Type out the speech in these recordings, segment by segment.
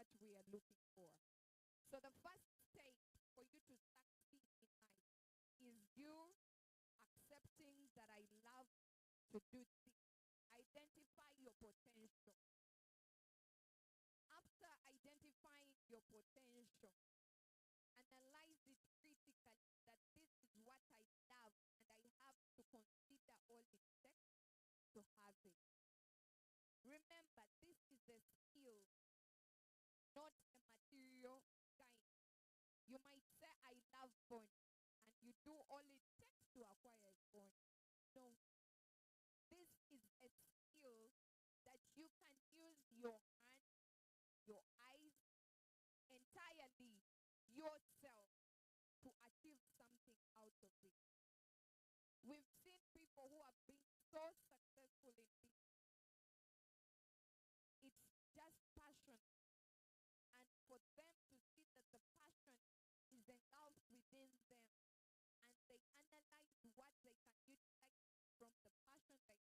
what we are looking for. So the first stage for you to succeed in life is you accepting that I love to do this. Identify your potential. After identifying your potential, analyze it critically that this is what I love and I have to consider all it takes to have it. Remember, this is a skill, not a material kind. You might say, I love phone, and you do all it takes to acquire a phone. No. This is a skill that you can use your hand, your eyes, entirely yourself to achieve something out of it. We've seen people who have been so successful in business. It's just passion. And for them to see that the passion is engulfed within them, and they analyze what they can utilize from the passion they have,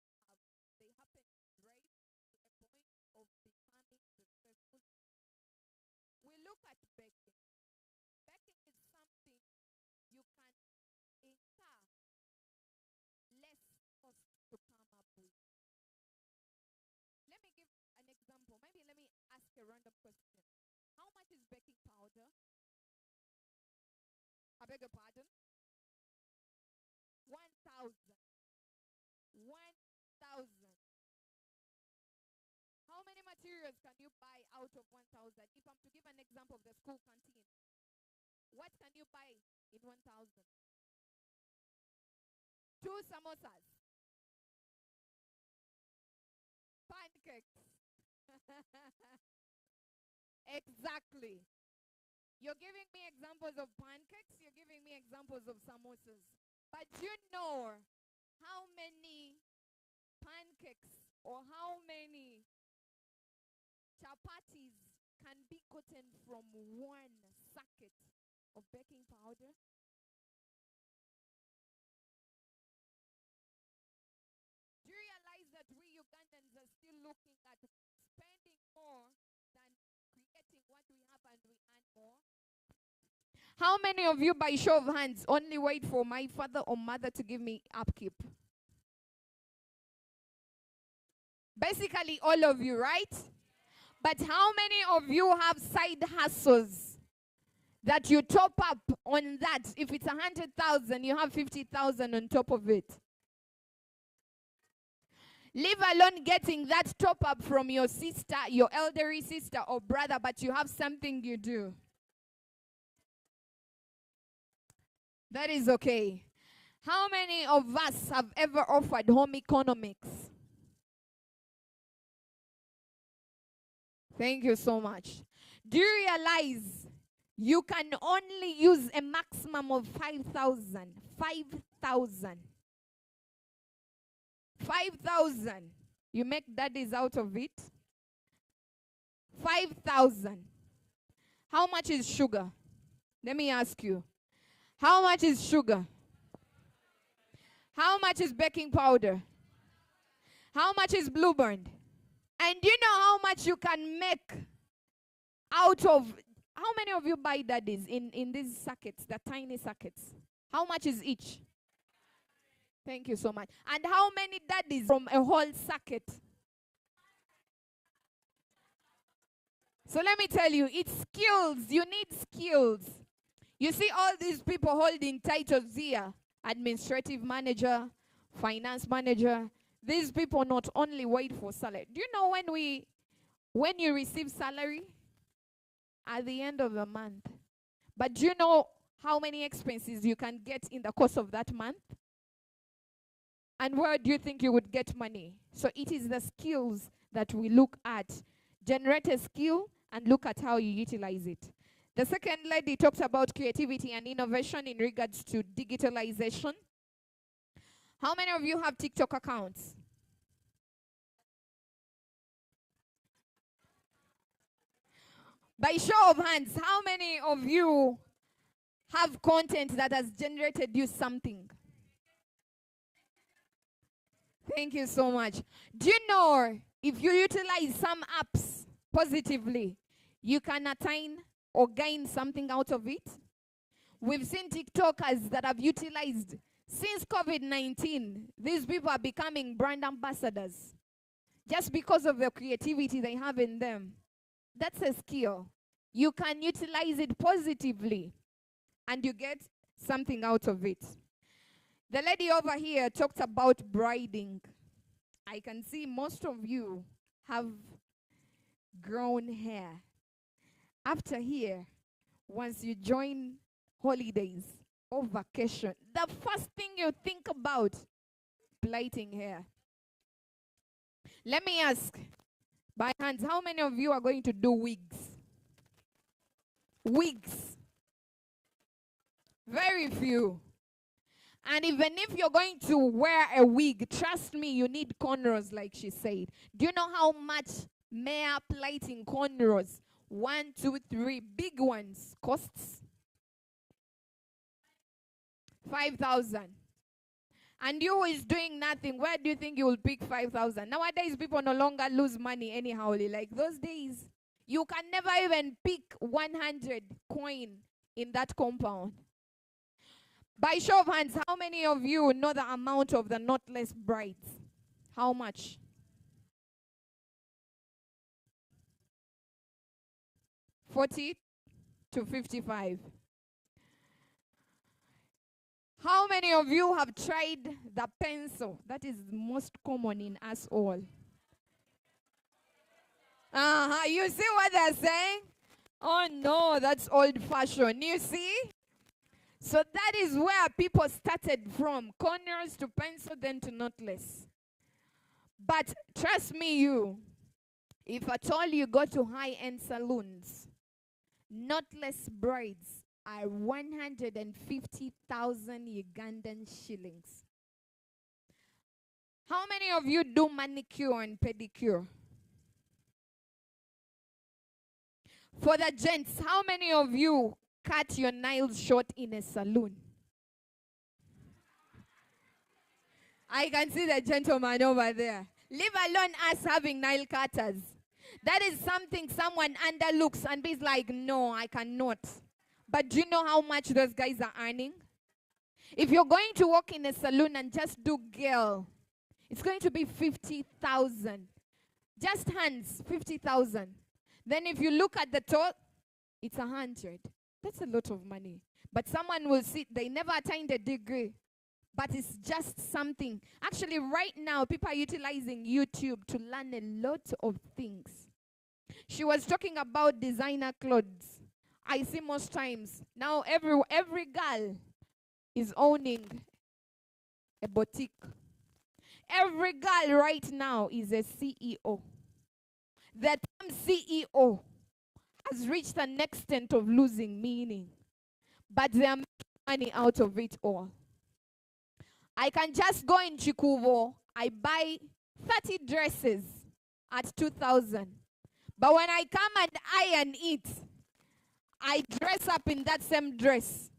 they happen to drive to a point of becoming successful. We look at baking. Baking is something you can incur less cost to come up with. Let me give an example. Maybe let me ask a random question. How much is baking powder? I beg your pardon? 1,000. 1,000. How many materials can you buy out of 1,000? If I'm to give an example of the school canteen, what can you buy in 1,000? 2 samosas. Pancakes. Exactly. You're giving me examples of pancakes. You're giving me examples of samosas. But you know how many pancakes or how many chapatis can be gotten from one sacket of baking powder? Do you realize that we Ugandans are still looking at spending more than creating what we have, and we earn more? How many of you, by show of hands, only wait for my father or mother to give me upkeep? Basically, all of you, right? But how many of you have side hustles that you top up on that? If it's 100,000, you have 50,000 on top of it. Leave alone getting that top up from your sister, your elderly sister or brother, but you have something you do. That is okay. How many of us have ever offered home economics? Thank you so much. Do you realize you can only use a maximum of 5,000? 5,000. 5,000. You make daddies out of it. 5,000. How much is sugar? Let me ask you. How much is sugar? How much is baking powder? How much is blueband? And do you know how much you can make out of? How many of you buy daddies in these sockets, the tiny sockets? How much is each? Thank you so much. And how many daddies from a whole socket? So let me tell you, it's skills. You need skills. You see all these people holding titles here. Administrative manager, finance manager. These people not only wait for salary. Do you know when you receive salary? At the end of the month. But do you know how many expenses you can get in the course of that month? And where do you think you would get money? So it is the skills that we look at. Generate a skill and look at how you utilize it. The second lady talks about creativity and innovation in regards to digitalization. How many of you have TikTok accounts? By show of hands, how many of you have content that has generated you something? Thank you so much. Do you know if you utilize some apps positively, you can attain or gain something out of it. We've seen TikTokers that have utilized, since COVID-19, these people are becoming brand ambassadors just because of the creativity they have in them. That's a skill. You can utilize it positively and you get something out of it. The lady over here talked about briding. I can see most of you have grown hair. After here, once you join holidays or vacation, the first thing you think about, plaiting hair. Let me ask, by hands, how many of you are going to do wigs? Wigs. Very few. And even if you're going to wear a wig, trust me, you need cornrows, like she said. Do you know how much mere plaiting cornrows, 1, 2, 3 big ones, costs? 5,000. And you who is doing nothing, where do you think you will pick 5,000? Nowadays, people no longer lose money anyhow. Like those days, you can never even pick 100 coin in that compound. By show of hands, how many of you know the amount of the knotless brides? How much? $40 to $55. How many of you have tried the pencil? That is most common in us all. You see what they're saying? Oh no, that's old fashioned. You see? So that is where people started from. Corners to pencil, then to knotless. But trust me, if at all you go to high-end salons, knotless braids are 150,000 Ugandan shillings. How many of you do manicure and pedicure? For the gents, how many of you cut your nails short in a salon? I can see the gentleman over there. Leave alone us having nail cutters. That is something someone underlooks and is like, no, I cannot. But do you know how much those guys are earning? If you're going to work in a salon and just do girl, it's going to be 50,000. Just hands, 50,000. Then if you look at the top, it's 100. That's a lot of money. But someone will sit, they never attained a degree. But it's just something. Actually, right now, people are utilizing YouTube to learn a lot of things. She was talking about designer clothes. I see most times, now every girl is owning a boutique. Every girl right now is a CEO. The term CEO has reached an extent of losing meaning. But they are making money out of it all. I can just go in Chikuvo, I buy 30 dresses at 2,000. But when I come and iron it, I dress up in that same dress.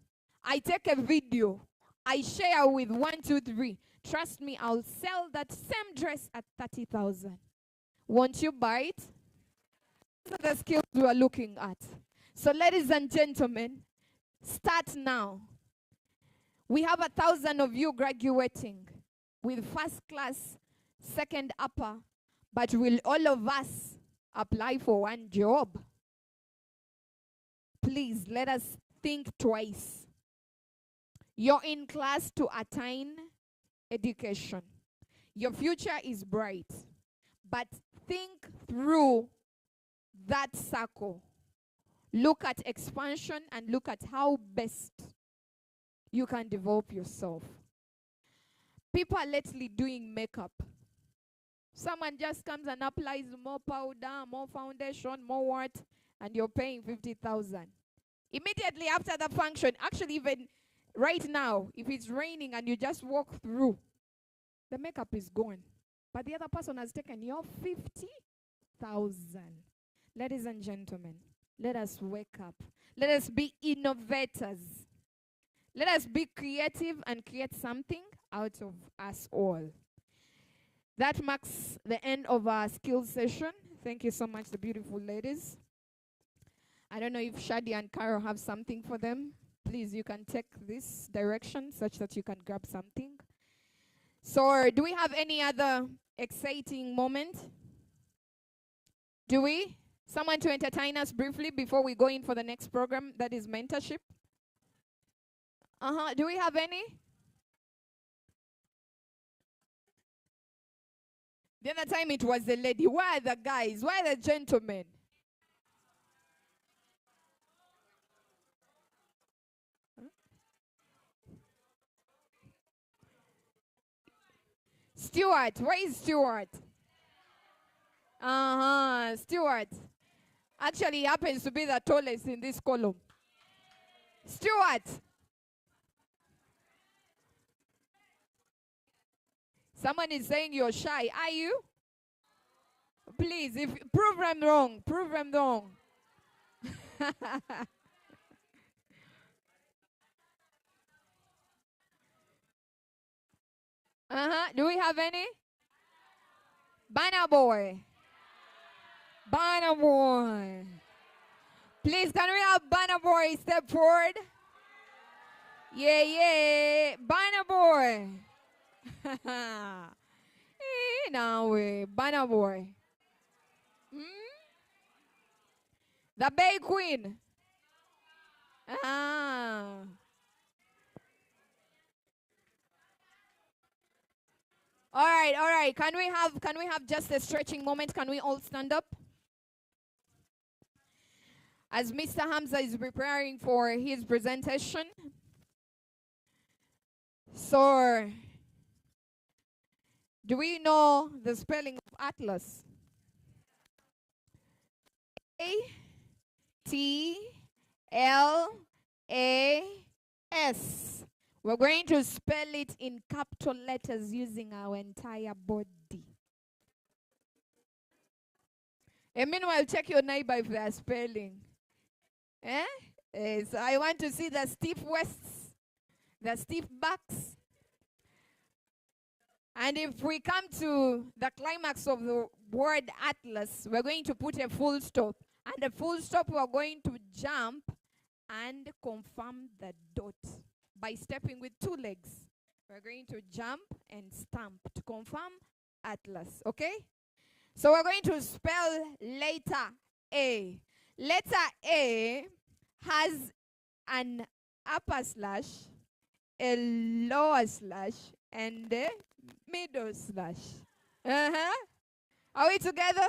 I take a video. I share with 1, 2, 3. Trust me, I'll sell that same dress at 30,000. Won't you buy it? These are the skills we are looking at. So ladies and gentlemen, start now. We have 1,000 of you graduating with first class, second upper, but will all of us apply for one job? Please, let us think twice. You're in class to attain education. Your future is bright, but think through that circle. Look at expansion and look at how best you can develop yourself. People are lately doing makeup. Someone just comes and applies more powder, more foundation, more what, and you're paying 50,000. Immediately after the function, actually even right now, if it's raining and you just walk through, the makeup is gone. But the other person has taken your 50,000. Ladies and gentlemen, let us wake up. Let us be innovators. Let us be creative and create something out of us all. That marks the end of our skills session. Thank you so much, the beautiful ladies. I don't know if Shadi and Carol have something for them. Please, you can take this direction such that you can grab something. So, do we have any other exciting moment? Do we? Someone to entertain us briefly before we go in for the next program, that is mentorship? Do we have any? The other time it was the lady. Where are the guys? Where are the gentlemen? Stuart. Where is Stuart? Stuart. Actually, he happens to be the tallest in this column. Stuart. Someone is saying you're shy. Are you? Please, if prove them wrong. Prove them wrong. Do we have any? Banner boy. Banner boy. Please, can we have Banner boy step forward? Yeah. Banner boy. Now, Banner boy. The Bay Queen. All right. Can we have just a stretching moment? Can we all stand up? As Mr. Hamza is preparing for his presentation. So, do we know the spelling of Atlas? A-T-L-A-S. We're going to spell it in capital letters using our entire body. And meanwhile, check your neighbor if they are spelling. So I want to see the stiff waists, the stiff backs. And if we come to the climax of the word Atlas, we're going to put a full stop. And the full stop, we're going to jump and confirm the dot by stepping with 2 legs. We're going to jump and stamp to confirm Atlas, okay? So we're going to spell letter A. Letter A has an upper slash, a lower slash, and a middle slash. Are we together?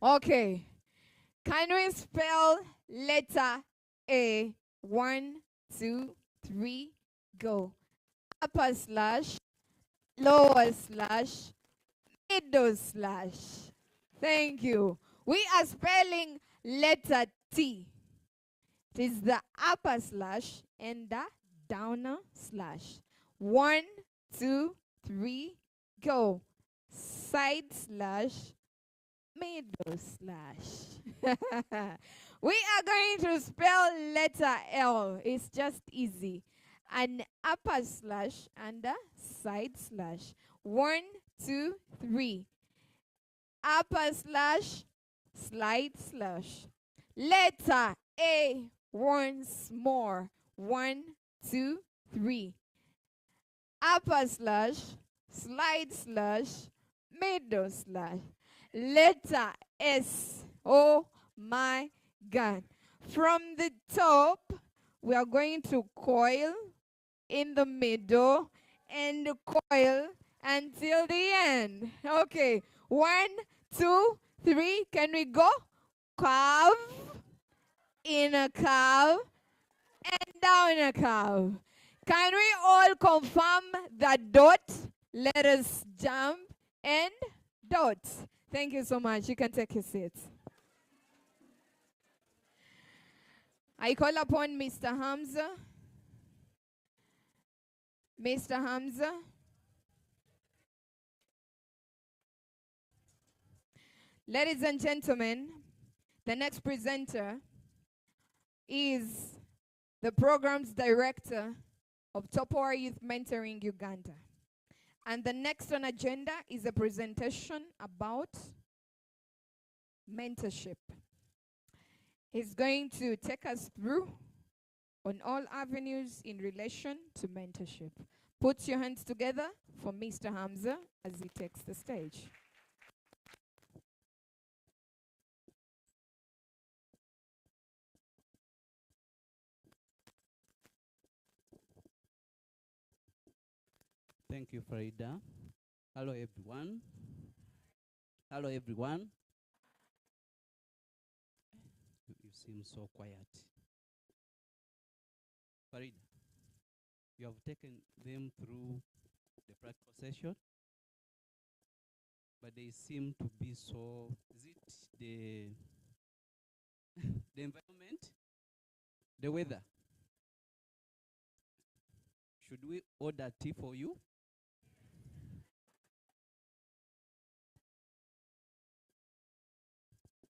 Okay. Can we spell letter A? 1, 2, 3, go. Upper slash, lower slash, middle slash. Thank you. We are spelling letter T. It is the upper slash and the downer slash. 1, 2, 3, go. Side slash, middle slash. We are going to spell letter L. It's just easy. An upper slash and a side slash. 1, 2, 3. Upper slash, side slash. Letter A once more. 1, 2, 3. Upper slash, slide slash, middle slash. Letter S. Oh my God. From the top, we are going to coil in the middle and coil until the end. Okay. 1, 2, 3. Can we go? Curve, in a curve, and down a curve. Can we all confirm the dot? Let us jump and dot. Thank you so much. You can take your seats. I call upon Mr. Hamza. Mr. Hamza. Ladies and gentlemen, the next presenter is the program's director of Topora Youth Mentoring Uganda. And the next on agenda is a presentation about mentorship. He's going to take us through on all avenues in relation to mentorship. Put your hands together for Mr. Hamza as he takes the stage. Thank you, Farida. Hello, everyone. Hello, everyone. You seem so quiet. Farida, you have taken them through the practical session, but they seem to be so. Is it the environment, the weather? Should we order tea for you?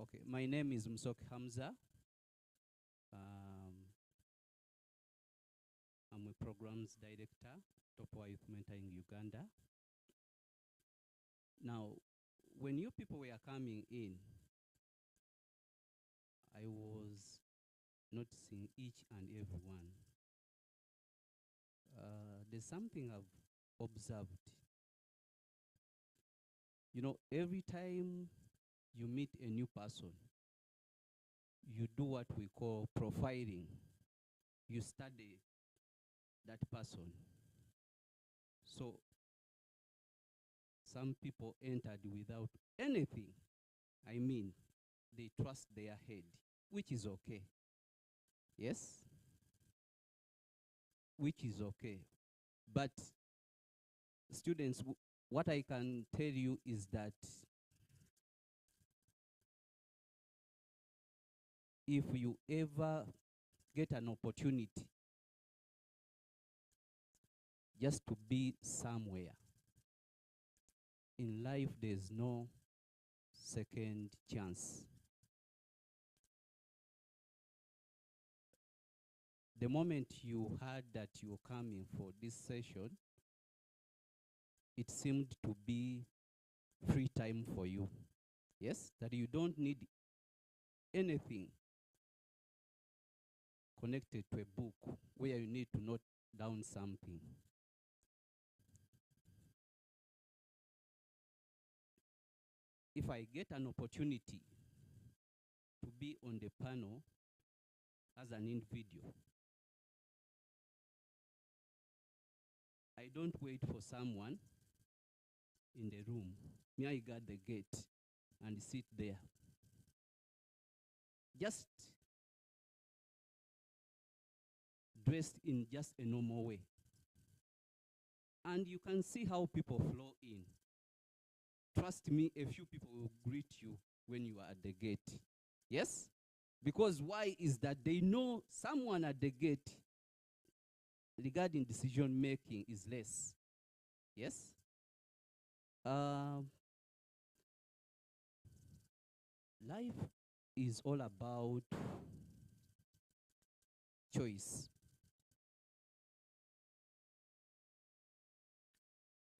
Okay, my name is Msok Hamza. Um, I'm a programs director, Topoa Youth Mentoring Uganda. Now, when you people were coming in, I was noticing each and every one. There's something I've observed. You know, every time you meet a new person, you do what we call profiling. You study that person. So some people entered without anything. I mean, they trust their head, which is okay. Yes? Which is okay. But students, what I can tell you is that if you ever get an opportunity just to be somewhere, in life there's no second chance. The moment you heard that you're coming for this session, it seemed to be free time for you. Yes, that you don't need anything connected to a book where you need to note down something. If I get an opportunity to be on the panel as an individual, I don't wait for someone in the room. Me, I guard the gate and sit there. Just dressed in just a normal way. And you can see how people flow in. Trust me, a few people will greet you when you are at the gate. Yes? Because why is that they know someone at the gate regarding decision making is less. Yes? Life is all about choice.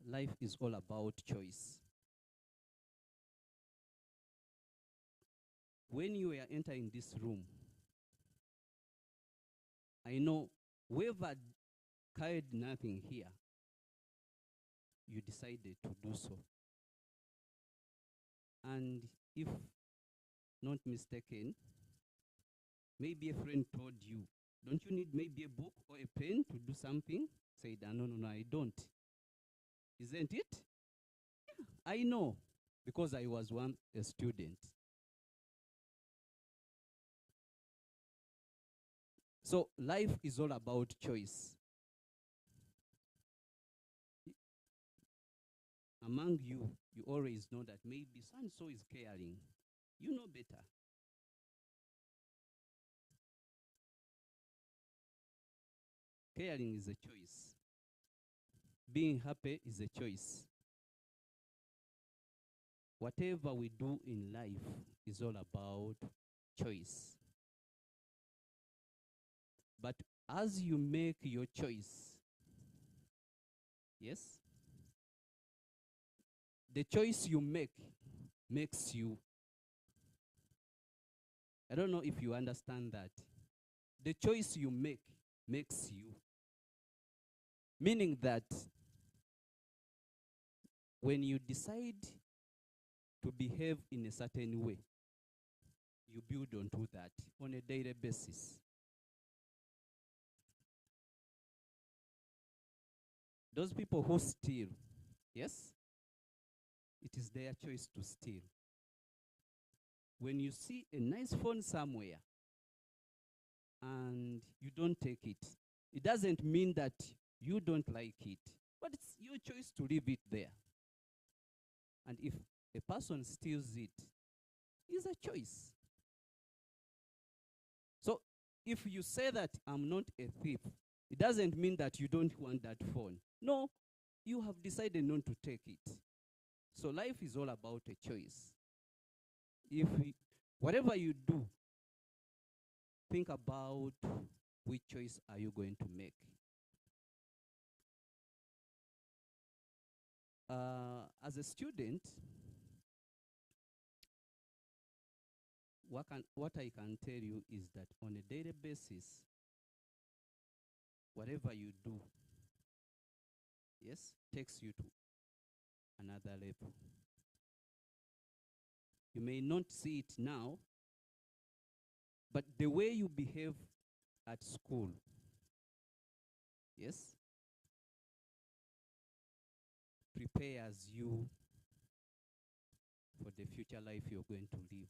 Life is all about choice. When you are entering this room, I know whoever carried nothing here, you decided to do so. And if not mistaken, maybe a friend told you, don't you need maybe a book or a pen to do something? Said, no, I don't. Isn't it? Yeah, I know, because I was once a student. So life is all about choice. Among you, you always know that maybe so-and-so is caring. You know better. Caring is a choice. Being happy is a choice. Whatever we do in life is all about choice. But as you make your choice, yes, the choice you make makes you I don't know if you understand that. The choice you make makes you. Meaning that when you decide to behave in a certain way, you build onto that on a daily basis. Those people who steal, yes, it is their choice to steal. When you see a nice phone somewhere and you don't take it, it doesn't mean that you don't like it, but it's your choice to leave it there. And if a person steals it, it's a choice. So if you say that I'm not a thief, it doesn't mean that you don't want that phone. No, you have decided not to take it. So life is all about a choice. Whatever you do, think about which choice are you going to make. As a student, what I can tell you is that on a daily basis, whatever you do, yes, takes you to another level. You may not see it now, but the way you behave at school, yes, prepares you for the future life you're going to live.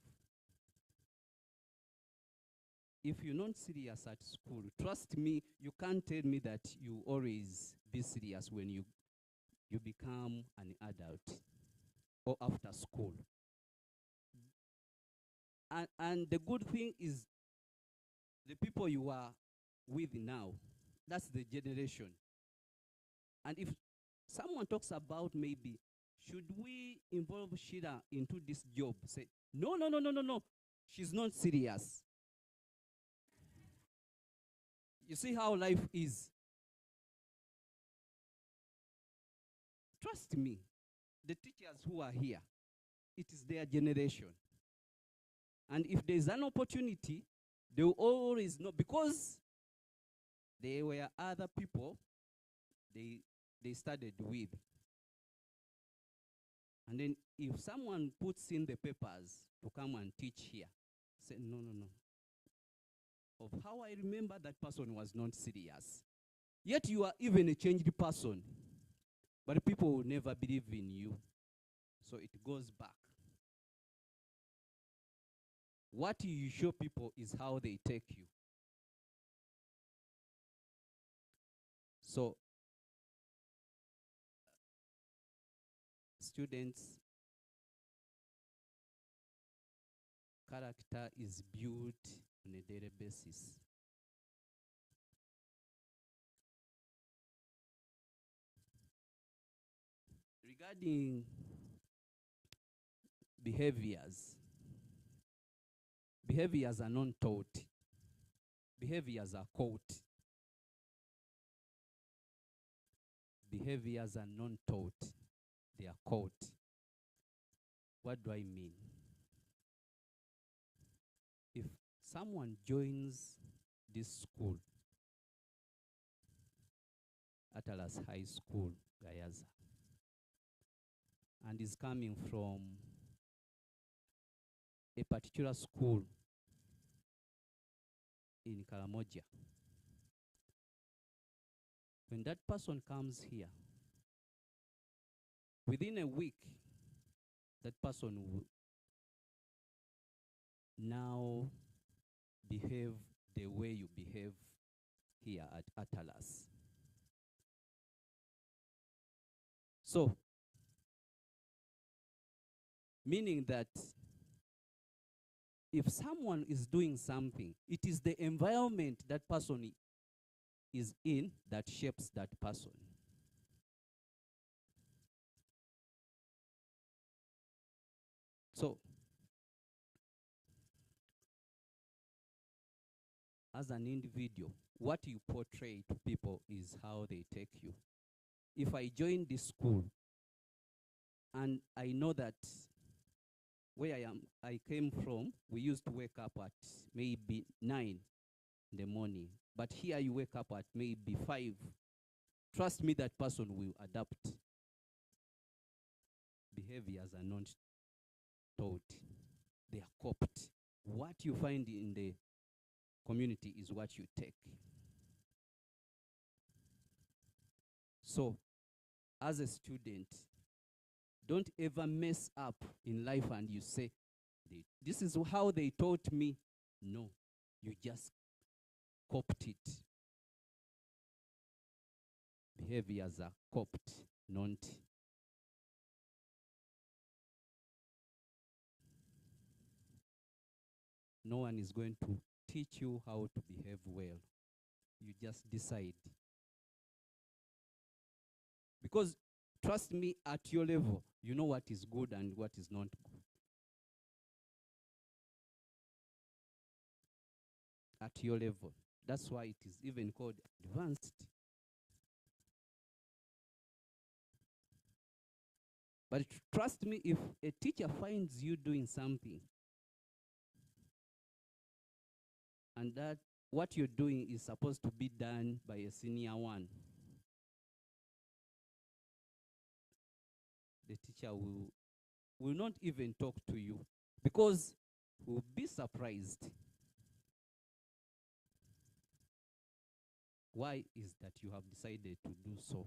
If you're not serious at school, trust me, you can't tell me that you always be serious when you become an adult or after school. And the good thing is the people you are with now, that's the generation. And if someone talks about maybe, should we involve Shira into this job? Say, no, no, no, no, no, no. She's not serious. You see how life is. Trust me, the teachers who are here, it is their generation. And if there's an opportunity, they will always know, because there were other people they studied with. And then if someone puts in the papers to come and teach here, say, no, no, no. Of how I remember, that person was not serious. Yet you are even a changed person. But people will never believe in you. So it goes back. What you show people is how they take you. So students, character is built on a daily basis. Regarding behaviors are not taught. Behaviors are caught. Behaviors are not taught. They are caught. What do I mean? If someone joins this school, Atalas High School, Gayaza, and is coming from a particular school in Karamoja, when that person comes here, within a week, that person will now behave the way you behave here at Atalas. So, meaning that if someone is doing something, it is the environment that person is in that shapes that person. So, as an individual, what you portray to people is how they take you. If I join this school and I know that where I came from, we used to wake up at maybe 9 in the morning. But here you wake up at maybe 5. Trust me, that person will adapt. Behaviors are not taught. They are copied. What you find in the community is what you take. So, as a student, don't ever mess up in life and you say, this is how they taught me. No, you just copied it. Behaviors are copied, not. No one is going to teach you how to behave well. You just decide. Because trust me, at your level, you know what is good and what is not good. At your level. That's why it is even called advanced. But trust me, if a teacher finds you doing something, and that what you're doing is supposed to be done by a senior one, the teacher will not even talk to you, because will be surprised. Why is that you have decided to do so?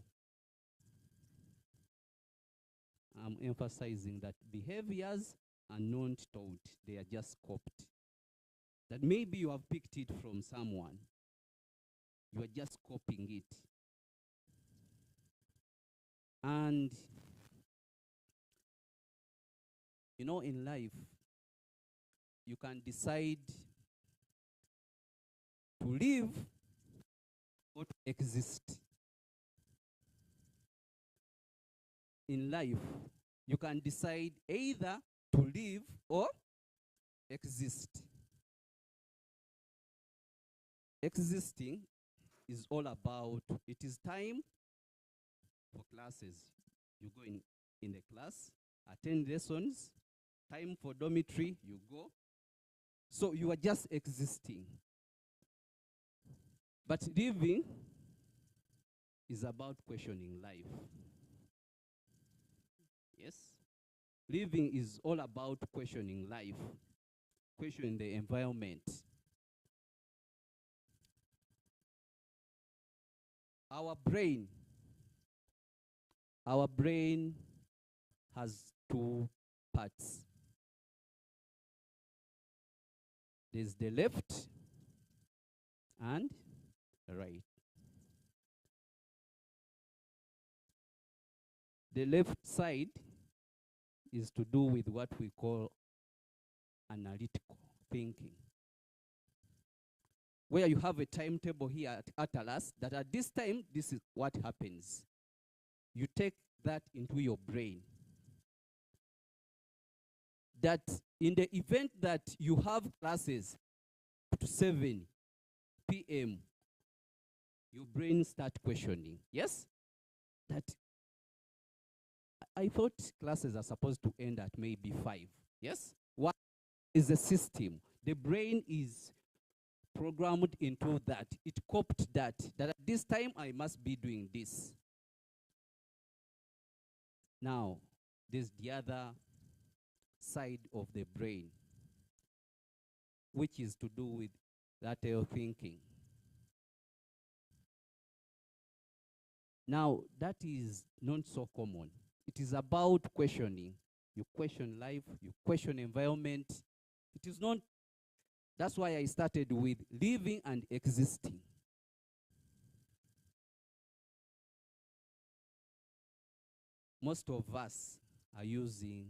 I'm emphasizing that behaviors are not taught, they are just copied. That maybe you have picked it from someone, you are just copying it. And you know, in life, you can decide to live or to exist. In life, you can decide either to live or exist. Existing is all about, it is time for classes. You go in the class, attend lessons, time for dormitory, you go. So you are just existing. But living is about questioning life. Yes? Living is all about questioning life, questioning the environment. Our brain has 2 parts. There's the left and the right. The left side is to do with what we call analytical thinking, where you have a timetable here at Atlas that at this time, this is what happens. You take that into your brain. That in the event that you have classes to 7 p.m., your brain start questioning. Yes? That I thought classes are supposed to end at maybe 5. Yes? What is the system? The brain is programmed into that. It copied that at this time I must be doing this. Now, there's the other side of the brain, which is to do with lateral thinking. Now, that is not so common. It is about questioning. You question life, you question environment. It is not, that's why I started with living and existing. Most of us are using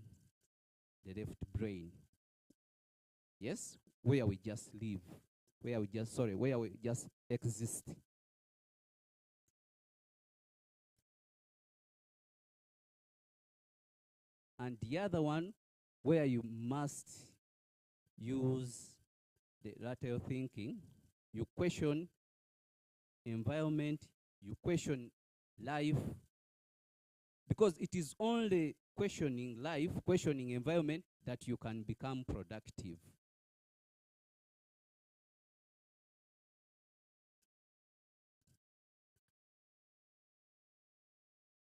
the left brain. Yes? Where we just live. Where we just exist. And the other one, where you must use the lateral thinking, you question environment, you question life, because it is only questioning life, questioning environment, that you can become productive.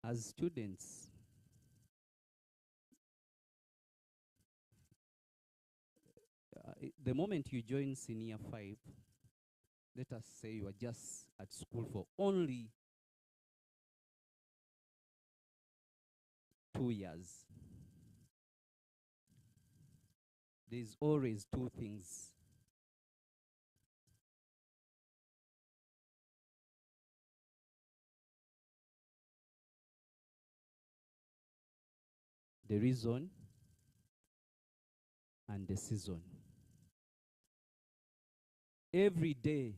As students, the moment you join senior 5, let us say you are just at school for only 2 years. There's always two things. The reason and the season. Every day,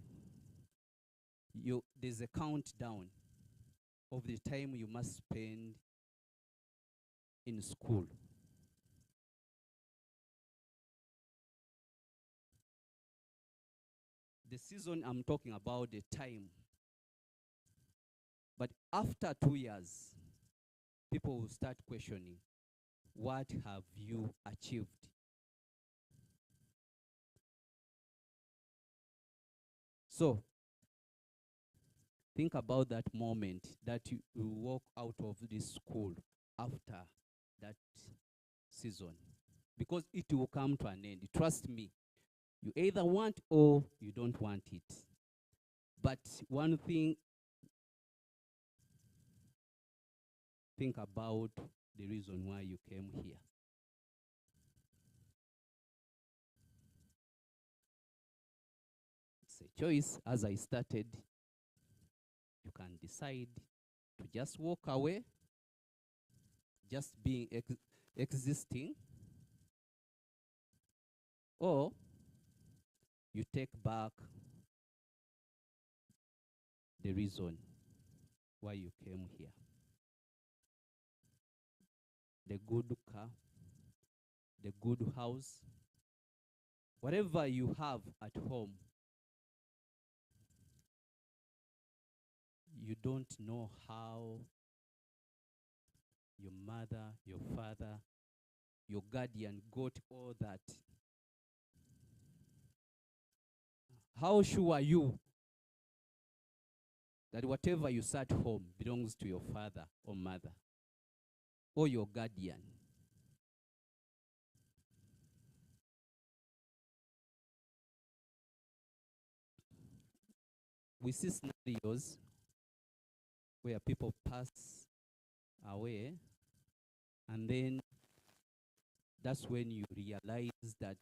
there's a countdown of the time you must spend in school. The season, I'm talking about the time. But after 2 years, people will start questioning, what have you achieved? So, think about that moment that you walk out of this school after that season. Because it will come to an end. Trust me. You either want or you don't want it. But one thing, think about the reason why you came here. It's a choice. As I started, you can decide to just walk away, just being existing, or you take back the reason why you came here. The good car, the good house, whatever you have at home, you don't know how your mother, your father, your guardian got all that. How sure are you that whatever you sat home belongs to your father or mother or your guardian? We see scenarios where people pass away, and then that's when you realize that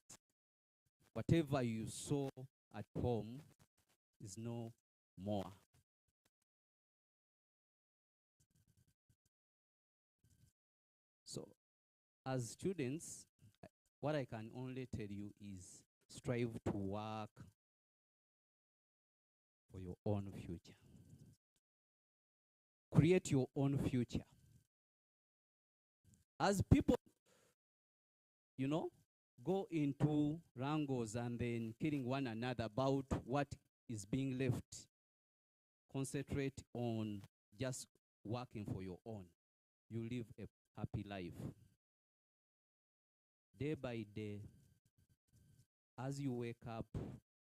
whatever you saw at home is no more. So, as students, what I can only tell you is strive to work for your own future. Create your own future. As people, go into wrangles and then killing one another about what is being left, concentrate on just working for your own. You live a happy life. Day by day, as you wake up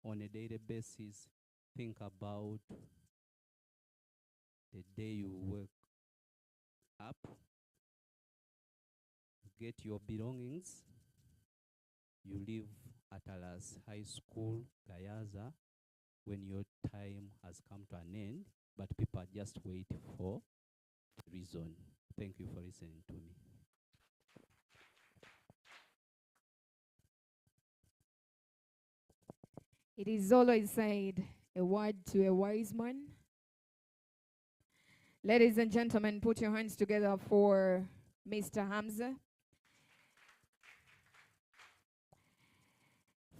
on a daily basis, think about the day you wake up, get your belongings. You live at Alas High School, Gayaza, when your time has come to an end, but people are just waiting for the reason. Thank you for listening to me. It is always said, a word to a wise man. Ladies and gentlemen, put your hands together for Mr. Hamza.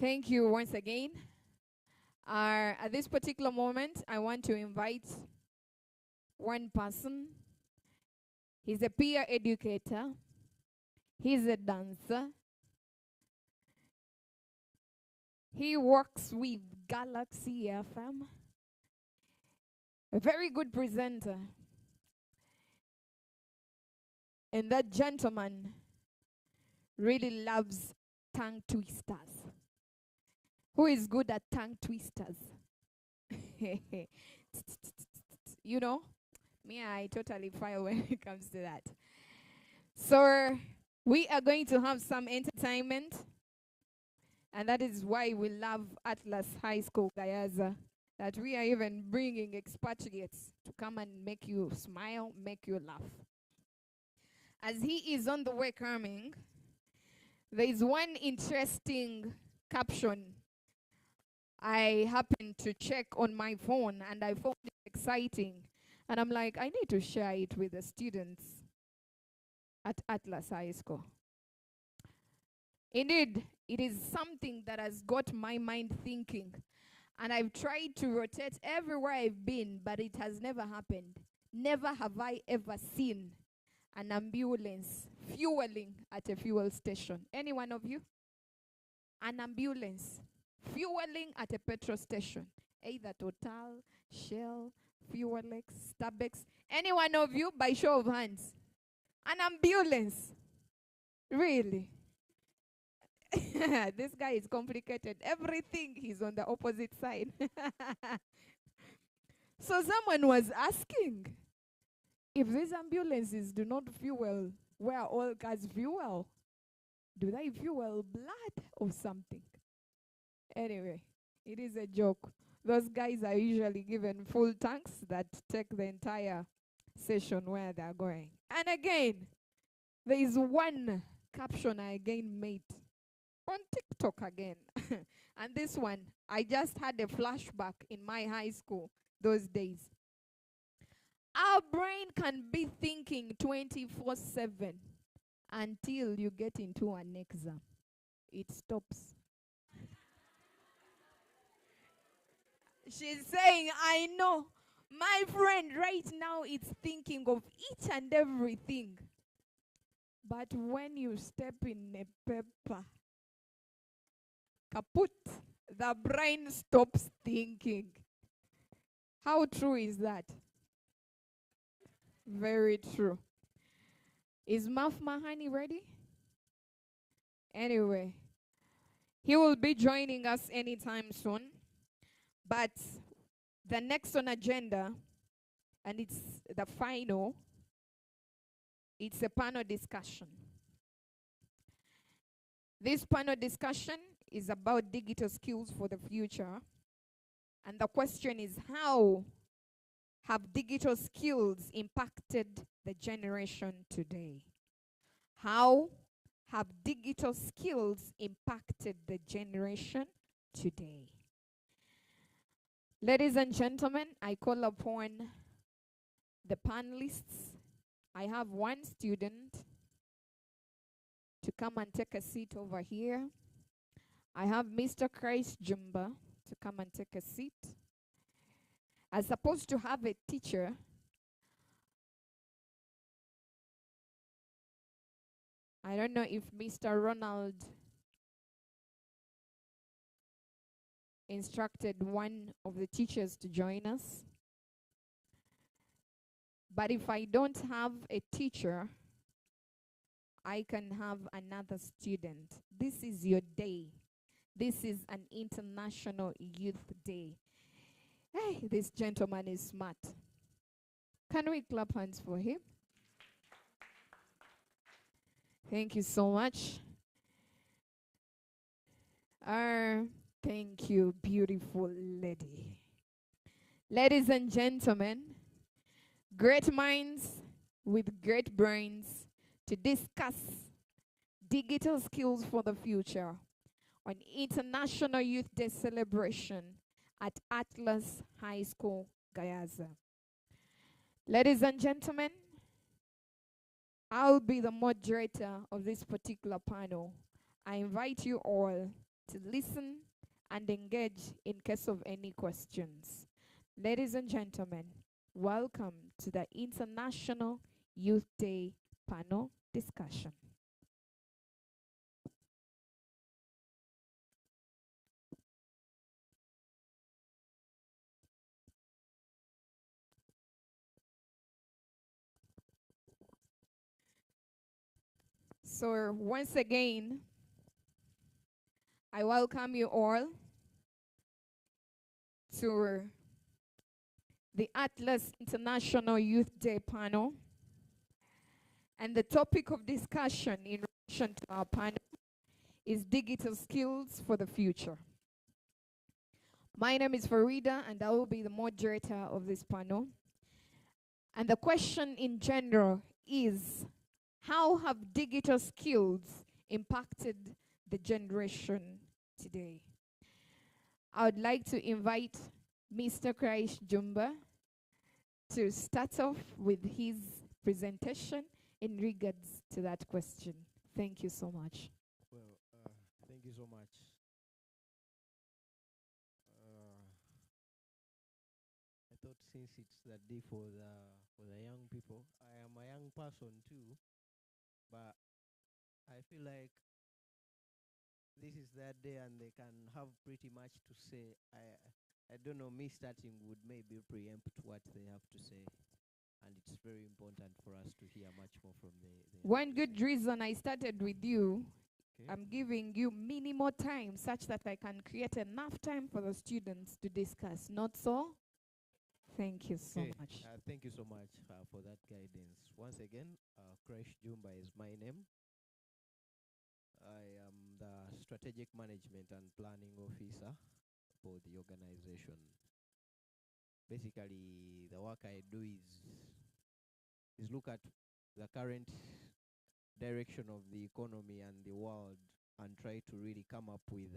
Thank you once again. At this particular moment, I want to invite one person. He's a peer educator. He's a dancer. He works with Galaxy FM. A very good presenter. And that gentleman really loves tongue twisters. Who is good at tongue twisters? You know, me, I totally fail when it comes to that. So, we are going to have some entertainment, and that is why we love Atlas High School Gayaza. That we are even bringing expatriates to come and make you smile, make you laugh. As he is on the way coming, there is one interesting caption I happened to check on my phone and I found it exciting. And I'm like, I need to share it with the students at Atlas High School. Indeed, it is something that has got my mind thinking. And I've tried to rotate everywhere I've been, but it has never happened. Never have I ever seen an ambulance fueling at a fuel station. Any one of you? An ambulance fueling at a petrol station. Either Total, Shell, Fuelex, Starbucks. Any one of you, by show of hands? An ambulance. Really? This guy is complicated. Everything he's on the opposite side. So someone was asking, if these ambulances do not fuel where all cars fuel, do they fuel blood or something? Anyway, it is a joke. Those guys are usually given full tanks that take the entire session where they're going. And again, there is one caption I again made on TikTok again. And this one, I just had a flashback in my high school those days. Our brain can be thinking 24/7 until you get into an exam. It stops. She's saying, I know. My friend right now is thinking of each and everything. But when you step in a paper, kaput, the brain stops thinking. How true is that? Very true. Is Maf Mahani ready? Anyway, he will be joining us anytime soon. But the next on agenda, and it's the final, it's a panel discussion. This panel discussion is about digital skills for the future. And the question is, how have digital skills impacted the generation today? How have digital skills impacted the generation today? Ladies and gentlemen, I call upon the panelists. I have one student to come and take a seat over here. I have Mr. Christ Jumba to come and take a seat. I'm supposed to have a teacher. I don't know if Mr. Ronald instructed one of the teachers to join us. But if I don't have a teacher, I can have another student. This is your day. This is an International Youth Day. Hey, this gentleman is smart. Can we clap hands for him? Thank you so much. Thank you, beautiful lady. Ladies and gentlemen, great minds with great brains to discuss digital skills for the future on International Youth Day celebration at Atlas High School, Gayaza. Ladies and gentlemen, I'll be the moderator of this particular panel. I invite you all to listen and engage in case of any questions. Ladies and gentlemen, welcome to the International Youth Day panel discussion. So once again, I welcome you all to the Atlas International Youth Day panel. And the topic of discussion in relation to our panel is digital skills for the future. My name is Farida, and I will be the moderator of this panel. And the question in general is, how have digital skills impacted the generation today? I would like to invite Mr. Christ Jumba to start off with his presentation in regards to that question. Thank you so much. Well, thank you so much. I thought since it's the day for the young people, I am a young person too, but I feel like this is their day and they can have pretty much to say. I don't know, me starting would maybe preempt what they have to say, and it's very important for us to hear much more from the. One good reason I started with you, Okay. I'm giving you minimal time such that I can create enough time for the students to discuss. Not so? Thank you so Okay. much. Thank you so much for that guidance. Once again, Kresh Jumba is my name. I am the Strategic Management and Planning Officer for the organization. Basically, the work I do is look at the current direction of the economy and the world and try to really come up with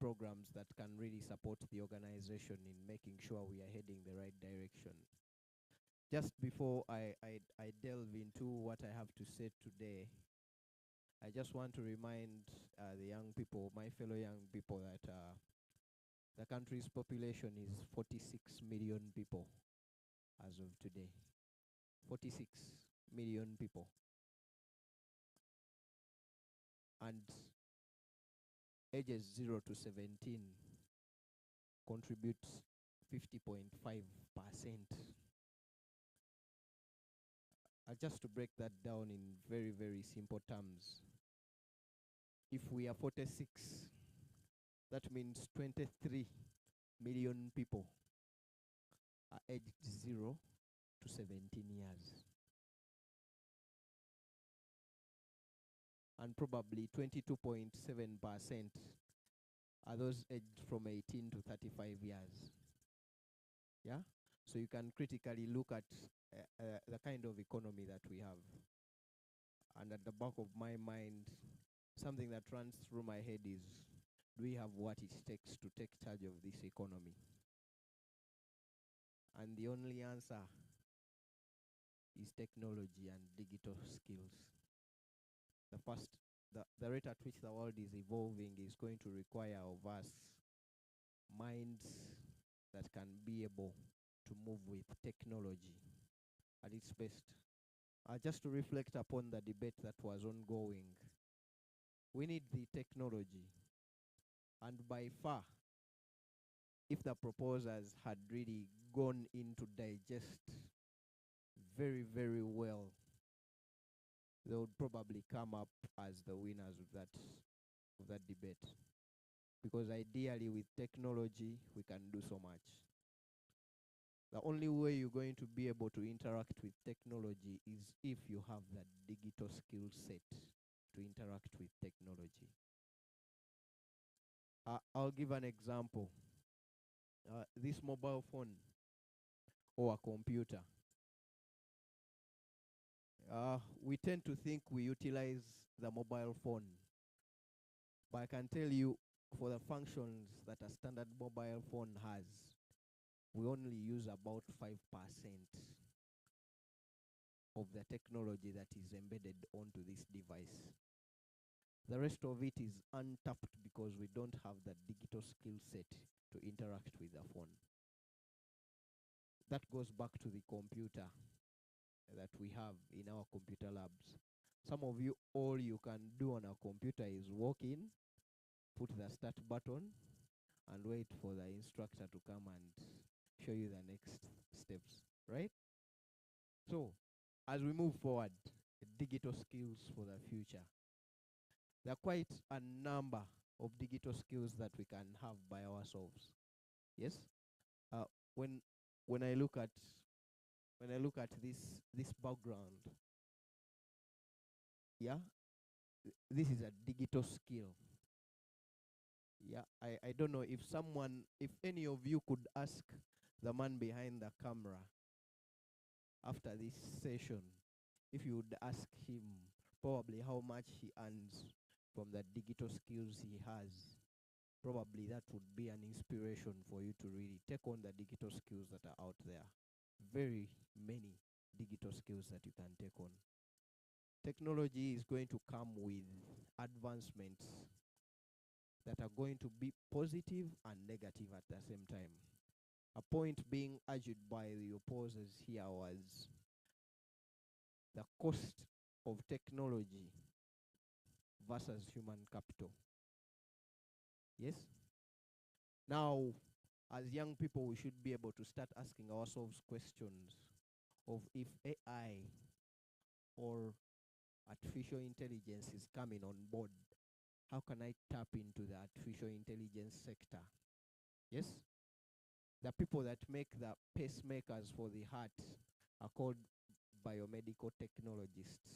programs that can really support the organization in making sure we are heading the right direction. Just before I delve into what I have to say today, I just want to remind the young people, my fellow young people, that the country's population is 46 million people as of today. 46 million people. And ages 0 to 17 contributes 50.5%. Just to break that down in very, very simple terms, if we are 46, that means 23 million people are aged 0 to 17 years. And probably 22.7% are those aged from 18 to 35 years. Yeah? So you can critically look at the kind of economy that we have. And at the back of my mind, something that runs through my head is, do we have what it takes to take charge of this economy? And the only answer is technology and digital skills. The rate at which the world is evolving is going to require of us minds that can be able to move with technology at its best. Just to reflect upon the debate that was ongoing, we need the technology, and by far, if the proposers had really gone in to digest very, very well, they would probably come up as the winners of that debate. Because ideally with technology, we can do so much. The only way you're going to be able to interact with technology is if you have that digital skill set to interact with technology. I'll give an example. This mobile phone or a computer. We tend to think we utilize the mobile phone, but I can tell you, for the functions that a standard mobile phone has, we only use about 5% of the technology that is embedded onto this device. The rest of it is untapped because we don't have the digital skill set to interact with the phone. That goes back to the computer that we have in our computer labs. Some of you, all you can do on a computer is walk in, put the start button, and wait for the instructor to come and show you the next steps, right? So, as we move forward, digital skills for the future. There are quite a number of digital skills that we can have by ourselves. Yes. Uh, when when I look at this background, yeah, this is a digital skill. Yeah, I don't know if any of you could ask the man behind the camera after this session, if you would ask him probably how much he earns from the digital skills he has, probably that would be an inspiration for you to really take on the digital skills that are out there. Very many digital skills that you can take on. Technology is going to come with advancements that are going to be positive and negative at the same time. A point being argued by the opposers here was the cost of technology versus human capital. Yes? Now, as young people, we should be able to start asking ourselves questions of if AI or artificial intelligence is coming on board, how can I tap into the artificial intelligence sector? Yes? The people that make the pacemakers for the heart are called biomedical technologists.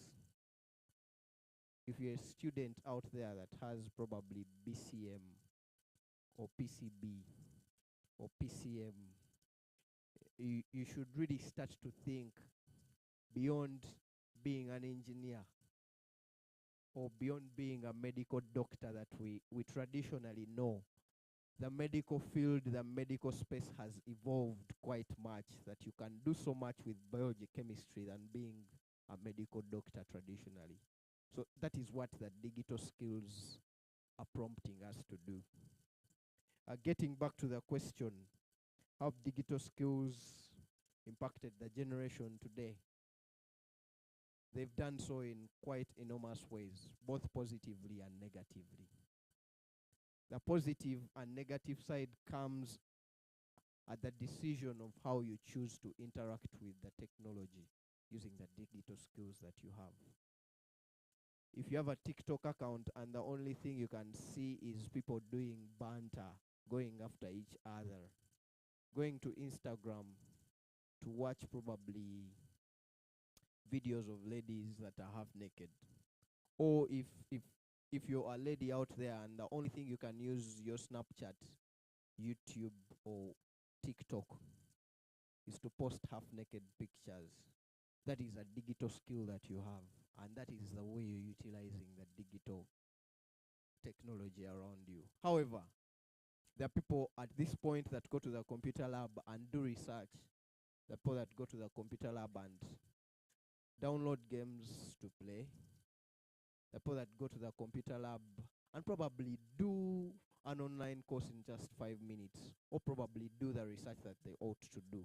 If you're a student out there that has probably BCM or PCB or PCM, you should really start to think beyond being an engineer or beyond being a medical doctor that we traditionally know. The medical field, the medical space has evolved quite much, that you can do so much with biology, chemistry than being a medical doctor traditionally. So that is what the digital skills are prompting us to do. Getting back to the question, how have digital skills impacted the generation today? They've done so in quite enormous ways, both positively and negatively. The positive and negative side comes at the decision of how you choose to interact with the technology using the digital skills that you have. If you have a TikTok account and the only thing you can see is people doing banter, going after each other, going to Instagram to watch probably videos of ladies that are half naked, or if you're a lady out there and the only thing you can use your Snapchat, YouTube, or TikTok is to post half naked pictures, that is a digital skill that you have, and that is the way you're utilizing the digital technology around you. However, there are people at this point that go to the computer lab and do research. The people that go to the computer lab and download games to play. The people that go to the computer lab and probably do an online course in just 5 minutes, or probably do the research that they ought to do.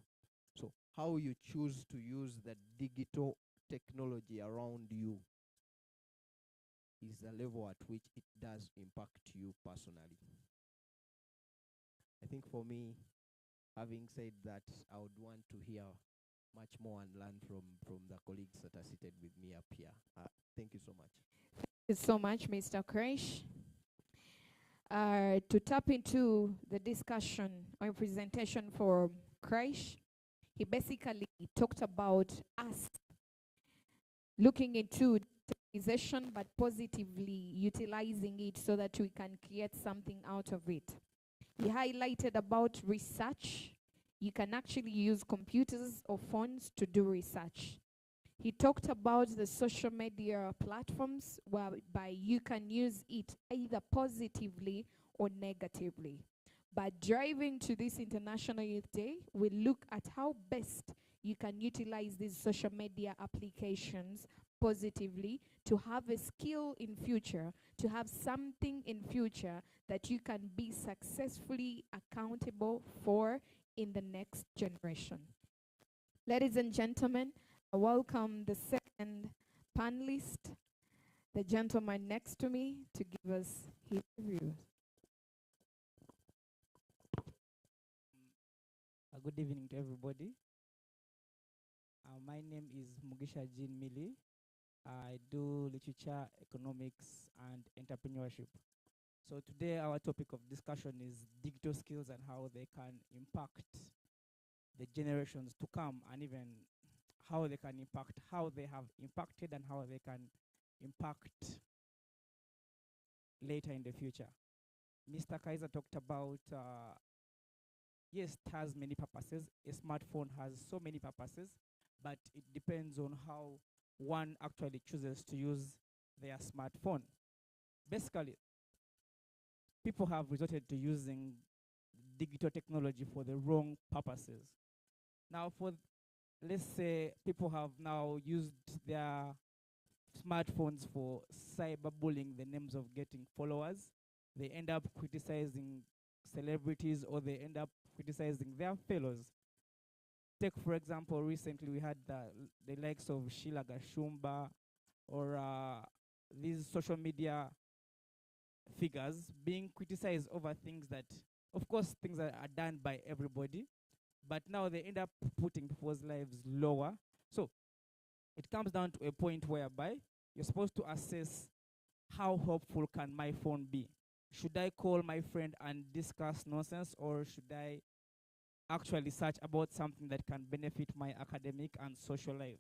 So how you choose to use the digital technology around you is the level at which it does impact you personally. I think for me, having said that, I would want to hear much more and learn from the colleagues that are seated with me up here. Thank you so much. Thank you so much, Mr. Kresh. To tap into the discussion or presentation for Kresh, he basically talked about us looking into digitalization but positively utilizing it so that we can create something out of it. He highlighted about research. You can actually use computers or phones to do research. He talked about the social media platforms whereby you can use it either positively or negatively. But driving to this International Youth Day, we look at how best you can utilize these social media applications positively to have a skill in future, to have something in future that you can be successfully accountable for in the next generation. Ladies and gentlemen, I welcome the second panelist, the gentleman next to me, to give us his views. Good evening to everybody. My name is Mugisha Jean Mili. I do literature, economics, and entrepreneurship. So today our topic of discussion is digital skills and how they can impact the generations to come, and even how they can impact how they have impacted and how they can impact later in the future. Mr. Kaiser talked about yes, it has many purposes. A smartphone has so many purposes, but it depends on how one actually chooses to use their smartphone. Basically, people have resorted to using digital technology for the wrong purposes. Now, let's say people have now used their smartphones for cyberbullying, the names of getting followers. They end up criticizing celebrities, or they end up criticizing their fellows. Take, for example, recently we had the likes of Sheila Gashumba, or these social media figures being criticized over things that, of course, things that are done by everybody, but now they end up putting people's lives lower. So it comes down to a point whereby you're supposed to assess how helpful can my phone be. Should I call my friend and discuss nonsense, or should I actually search about something that can benefit my academic and social life?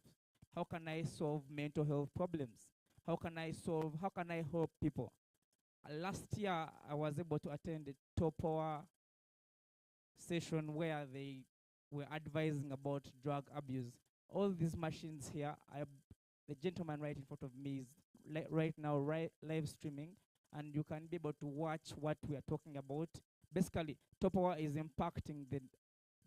How can I solve mental health problems? How can I help people? Last year, I was able to attend a top hour session where they were advising about drug abuse. All these machines here, the gentleman right in front of me is right now live streaming, and you can be able to watch what we are talking about. Basically, top hour is impacting the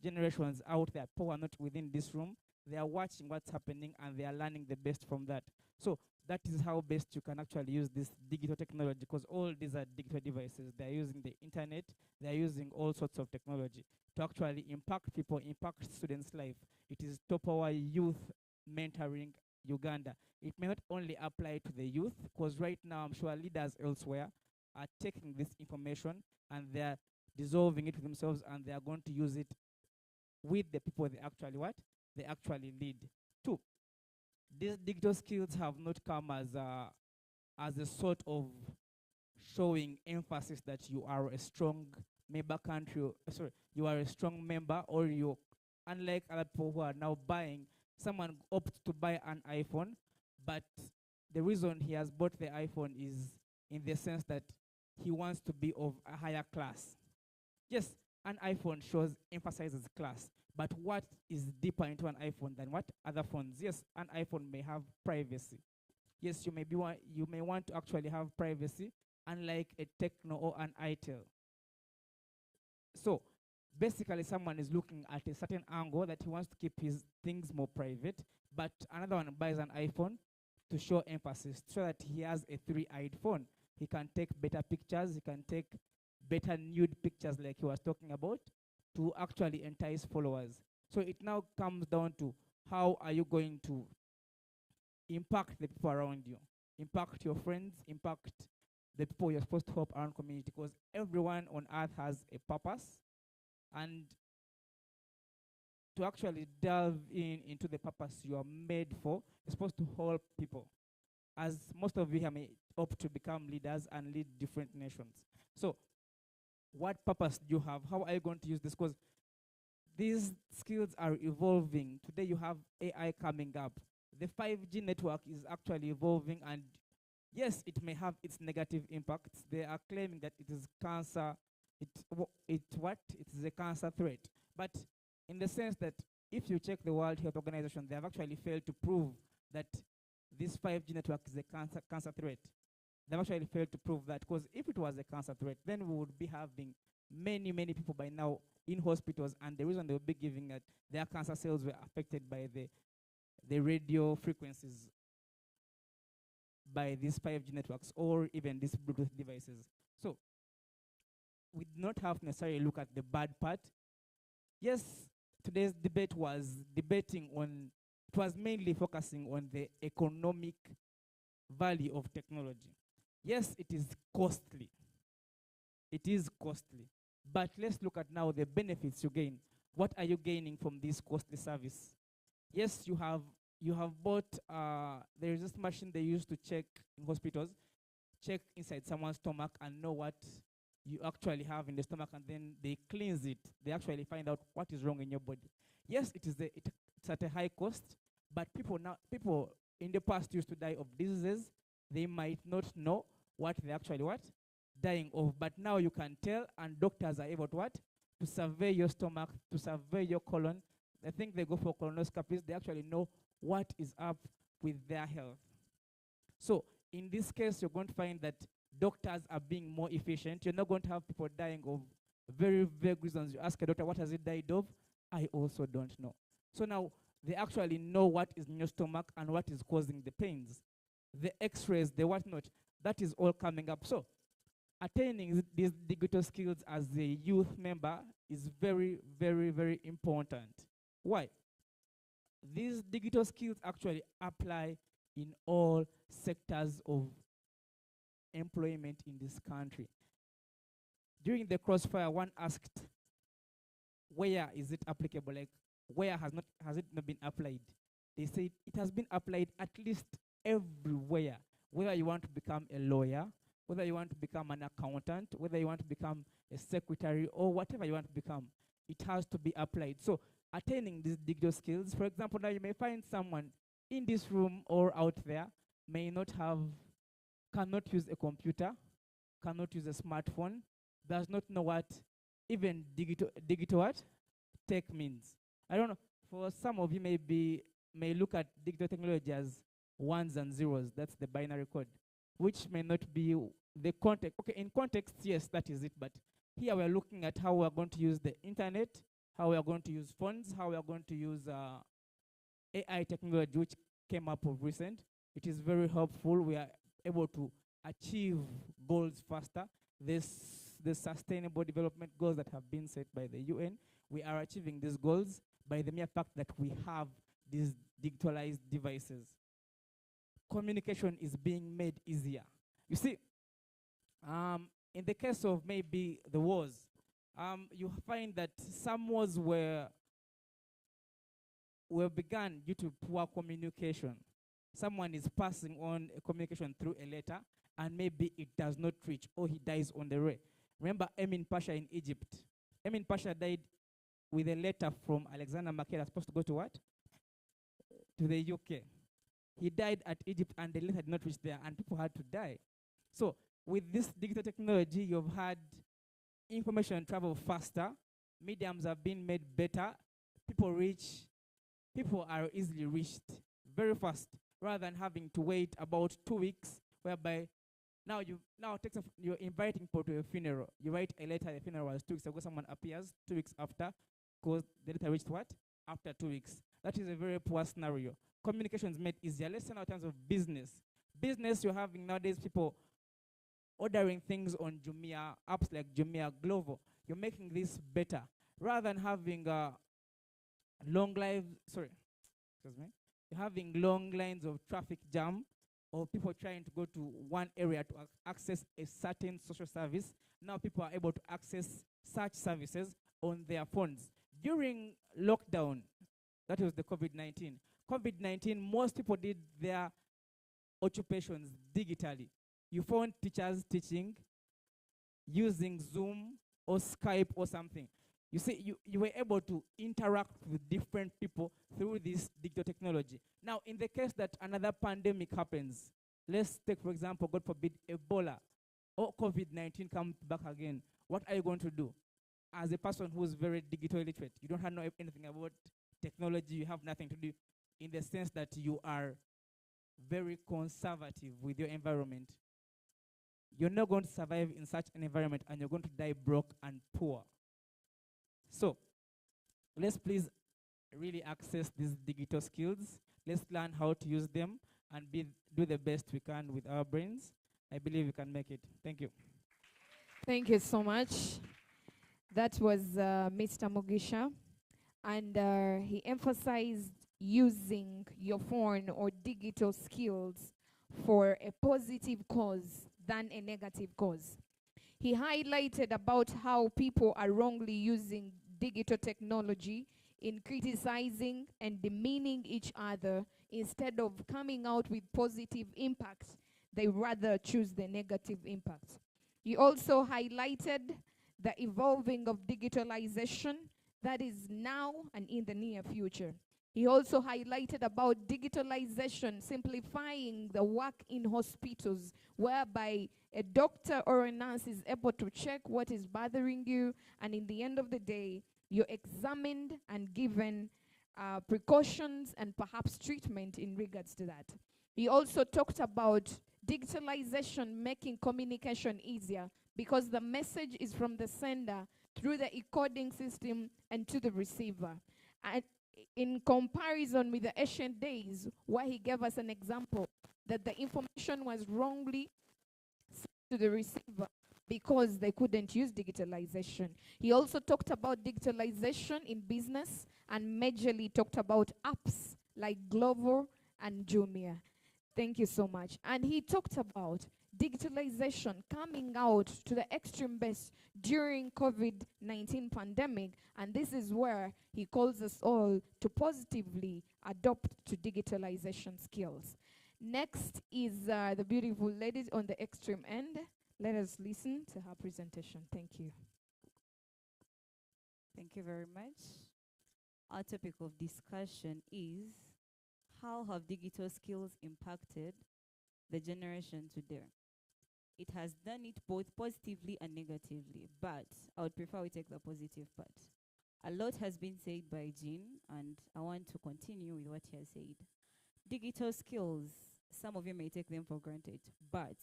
generations out there, people are not within this room. They are watching what's happening and they are learning the best from that. So that is how best you can actually use this digital technology, because all these are digital devices. They are using the internet, they are using all sorts of technology to actually impact people, impact students' life. It is top our youth mentoring Uganda. It may not only apply to the youth, because right now I'm sure leaders elsewhere are taking this information and they're dissolving it to themselves, and they are going to use it with the people they actually lead. Two, these digital skills have not come as a sort of showing emphasis that you are a strong member country, you are a strong member, or you, unlike other people who are now buying, someone opts to buy an iPhone, but the reason he has bought the iPhone is in the sense that he wants to be of a higher class. Yes, an iPhone emphasizes class, but what is deeper into an iPhone than what other phones? Yes, an iPhone may have privacy. Yes, you may want to actually have privacy, unlike a Techno or an itel. So basically, someone is looking at a certain angle that he wants to keep his things more private, but another one buys an iPhone to show emphasis, so that he has a three-eyed phone. He can take better pictures, he can take better nude pictures like he was talking about, to actually entice followers. So it now comes down to, how are you going to impact the people around you, impact your friends, impact the people you're supposed to help around community, because everyone on earth has a purpose. And to actually delve into the purpose you are made for, you're supposed to help people. As most of you here may opt to become leaders and lead different nations. So what purpose do you have? How are you going to use this? Because these skills are evolving. Today you have AI coming up. The 5G network is actually evolving, and yes, it may have its negative impacts. They are claiming that it is cancer. It is a cancer threat. But in the sense that, if you check the World Health Organization, they have actually failed to prove that this 5G network is a cancer threat. They've actually failed to prove that, because if it was a cancer threat, then we would be having many people by now in hospitals, and the reason they would be giving that their cancer cells were affected by the radio frequencies by these 5G networks, or even these Bluetooth devices. So we do not have to necessarily look at the bad part. Yes, today's debate was it was mainly focusing on the economic value of technology. Yes, it is costly. It is costly. But let's look at now the benefits you gain. What are you gaining from this costly service? Yes, you have you have bought, there is this machine they use to check in hospitals, check inside someone's stomach and know what you actually have in the stomach, and then they cleanse it. They actually find out what is wrong in your body. Yes, it's at a high cost, but people in the past used to die of diseases. They might not know what they actually what dying of, but now you can tell, and doctors are able to what to survey your stomach, to survey your colon. I think they go for colonoscopies. They actually know what is up with their health. So in this case, you're going to find that doctors are being more efficient. You're not going to have people dying of very vague reasons. You ask a doctor, what has it died of? I also don't know. So now they actually know what is in your stomach and what is causing the pains. The x-rays, the whatnot, that is all coming up. So attaining these digital skills as a youth member is very, very, very important. Why? These digital skills actually apply in all sectors of employment in this country. During the crossfire, one asked, where is it applicable? Like, where has it not been applied? They said it has been applied at least everywhere. Whether you want to become a lawyer, whether you want to become an accountant, whether you want to become a secretary, or whatever you want to become, it has to be applied. So attaining these digital skills, for example, now you may find someone in this room or out there cannot use a computer, cannot use a smartphone, does not know what even digital what tech means. I don't know. For some of you, may look at digital technology as ones and zeros. That's the binary code, which may not be the context. Okay, in context, yes, that is it. But here we're looking at how we're going to use the internet, how we're going to use phones, how we're going to use AI technology, which came up of recent. It is very helpful. We are able to achieve goals faster. The sustainable development goals that have been set by the UN, we are achieving these goals by the mere fact that we have these digitalized devices. Communication is being made easier. You see, in the case of maybe the wars, you find that some wars were begun due to poor communication. Someone is passing on a communication through a letter, and maybe it does not reach, or he dies on the way. Remember Emin Pasha in Egypt. Emin Pasha died with a letter from Alexander Makeda, supposed to go to what? To the UK. He died at Egypt, and the letter did not reach there, and people had to die. So with this digital technology, you've had information travel faster, mediums have been made better, people are easily reached very fast, rather than having to wait about 2 weeks, whereby you're inviting people to a funeral. You write a letter, the funeral was 2 weeks ago, someone appears 2 weeks after, because the letter reached what? After 2 weeks. That is a very poor scenario. Communication is made easier. Let's say now in terms of business. Business, you're having nowadays people ordering things on Jumia, apps like Jumia, Glovo. You're making this better. Rather than having long lines of traffic jam, or people trying to go to one area to access a certain social service. Now people are able to access such services on their phones. During lockdown, that was the COVID-19. COVID-19, most people did their occupations digitally. You found teachers teaching using Zoom or Skype or something. You see, you were able to interact with different people through this digital technology. Now, in the case that another pandemic happens, let's take, for example, God forbid, Ebola or COVID-19 comes back again, what are you going to do? As a person who is very digital illiterate, you don't know anything about technology, you have nothing to do, in the sense that you are very conservative with your environment. You're not going to survive in such an environment, and you're going to die broke and poor. So, let's please really access these digital skills. Let's learn how to use them and do the best we can with our brains. I believe we can make it. Thank you. Thank you so much. That was Mr. Mugisha, and he emphasized using your phone or digital skills for a positive cause than a negative cause. He highlighted about how people are wrongly using digital technology in criticizing and demeaning each other instead of coming out with positive impacts. They rather choose the negative impacts. He also highlighted the evolving of digitalization that is now and in the near future. He also highlighted about digitalization simplifying the work in hospitals, whereby a doctor or a nurse is able to check what is bothering you, and in the end of the day, you're examined and given precautions and perhaps treatment in regards to that. He also talked about digitalization making communication easier because the message is from the sender through the encoding system and to the receiver. And in comparison with the ancient days, where he gave us an example that the information was wrongly sent to the receiver because they couldn't use digitalization. He also talked about digitalization in business and majorly talked about apps like Glovo and Jumia. Thank you so much. And he talked about digitalization coming out to the extreme best during COVID-19 pandemic, and this is where he calls us all to positively adopt to digitalization skills. Next is the beautiful lady on the extreme end. Let us listen to her presentation. Thank you. Thank you very much. Our topic of discussion is how have digital skills impacted the generation today? It has done it both positively and negatively, but I would prefer we take the positive part. A lot has been said by Jean, and I want to continue with what he has said. Digital skills, some of you may take them for granted, but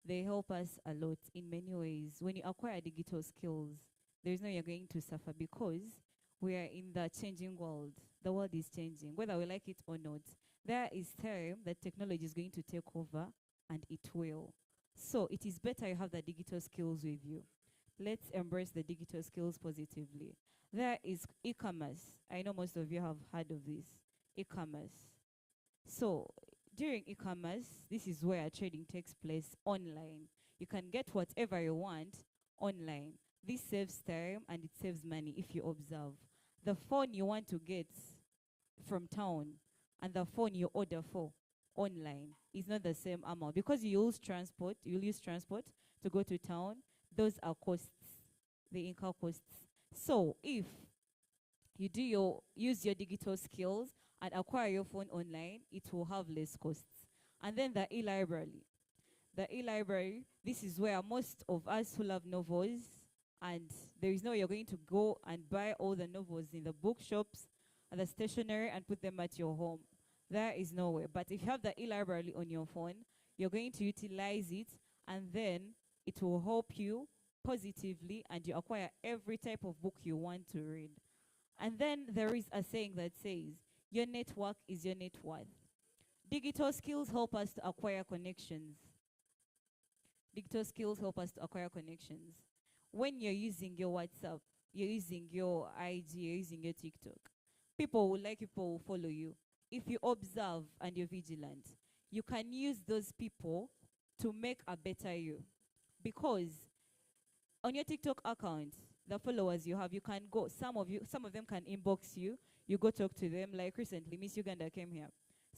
they help us a lot in many ways. When you acquire digital skills, there's no you're going to suffer because we are in the changing world. The world is changing, whether we like it or not. There is time that technology is going to take over, and it will. So it is better you have the digital skills with you. Let's embrace the digital skills positively. There is e-commerce. I know most of you have heard of this. E-commerce. So during e-commerce, this is where trading takes place online. You can get whatever you want online. This saves time and it saves money if you observe. The phone you want to get from town and the phone you order for online is not the same amount because you'll use transport to go to town. Those are costs. They incur costs. So if you use your digital skills and acquire your phone online, it will have less costs. And then the e-library. The e-library, this is where most of us who love novels, and there is no way you're going to go and buy all the novels in the bookshops and the stationery and put them at your home. There is no way. But if you have the e-library on your phone, you're going to utilize it, and then it will help you positively, and you acquire every type of book you want to read. And then there is a saying that says, your network is your net worth. Digital skills help us to acquire connections. Digital skills help us to acquire connections. When you're using your WhatsApp, you're using your IG, you're using your TikTok, people will follow you. If you observe and you're vigilant, you can use those people to make a better you. Because on your TikTok account, the followers you have, you can go, some of them can inbox you, you go talk to them. Like recently, Miss Uganda came here.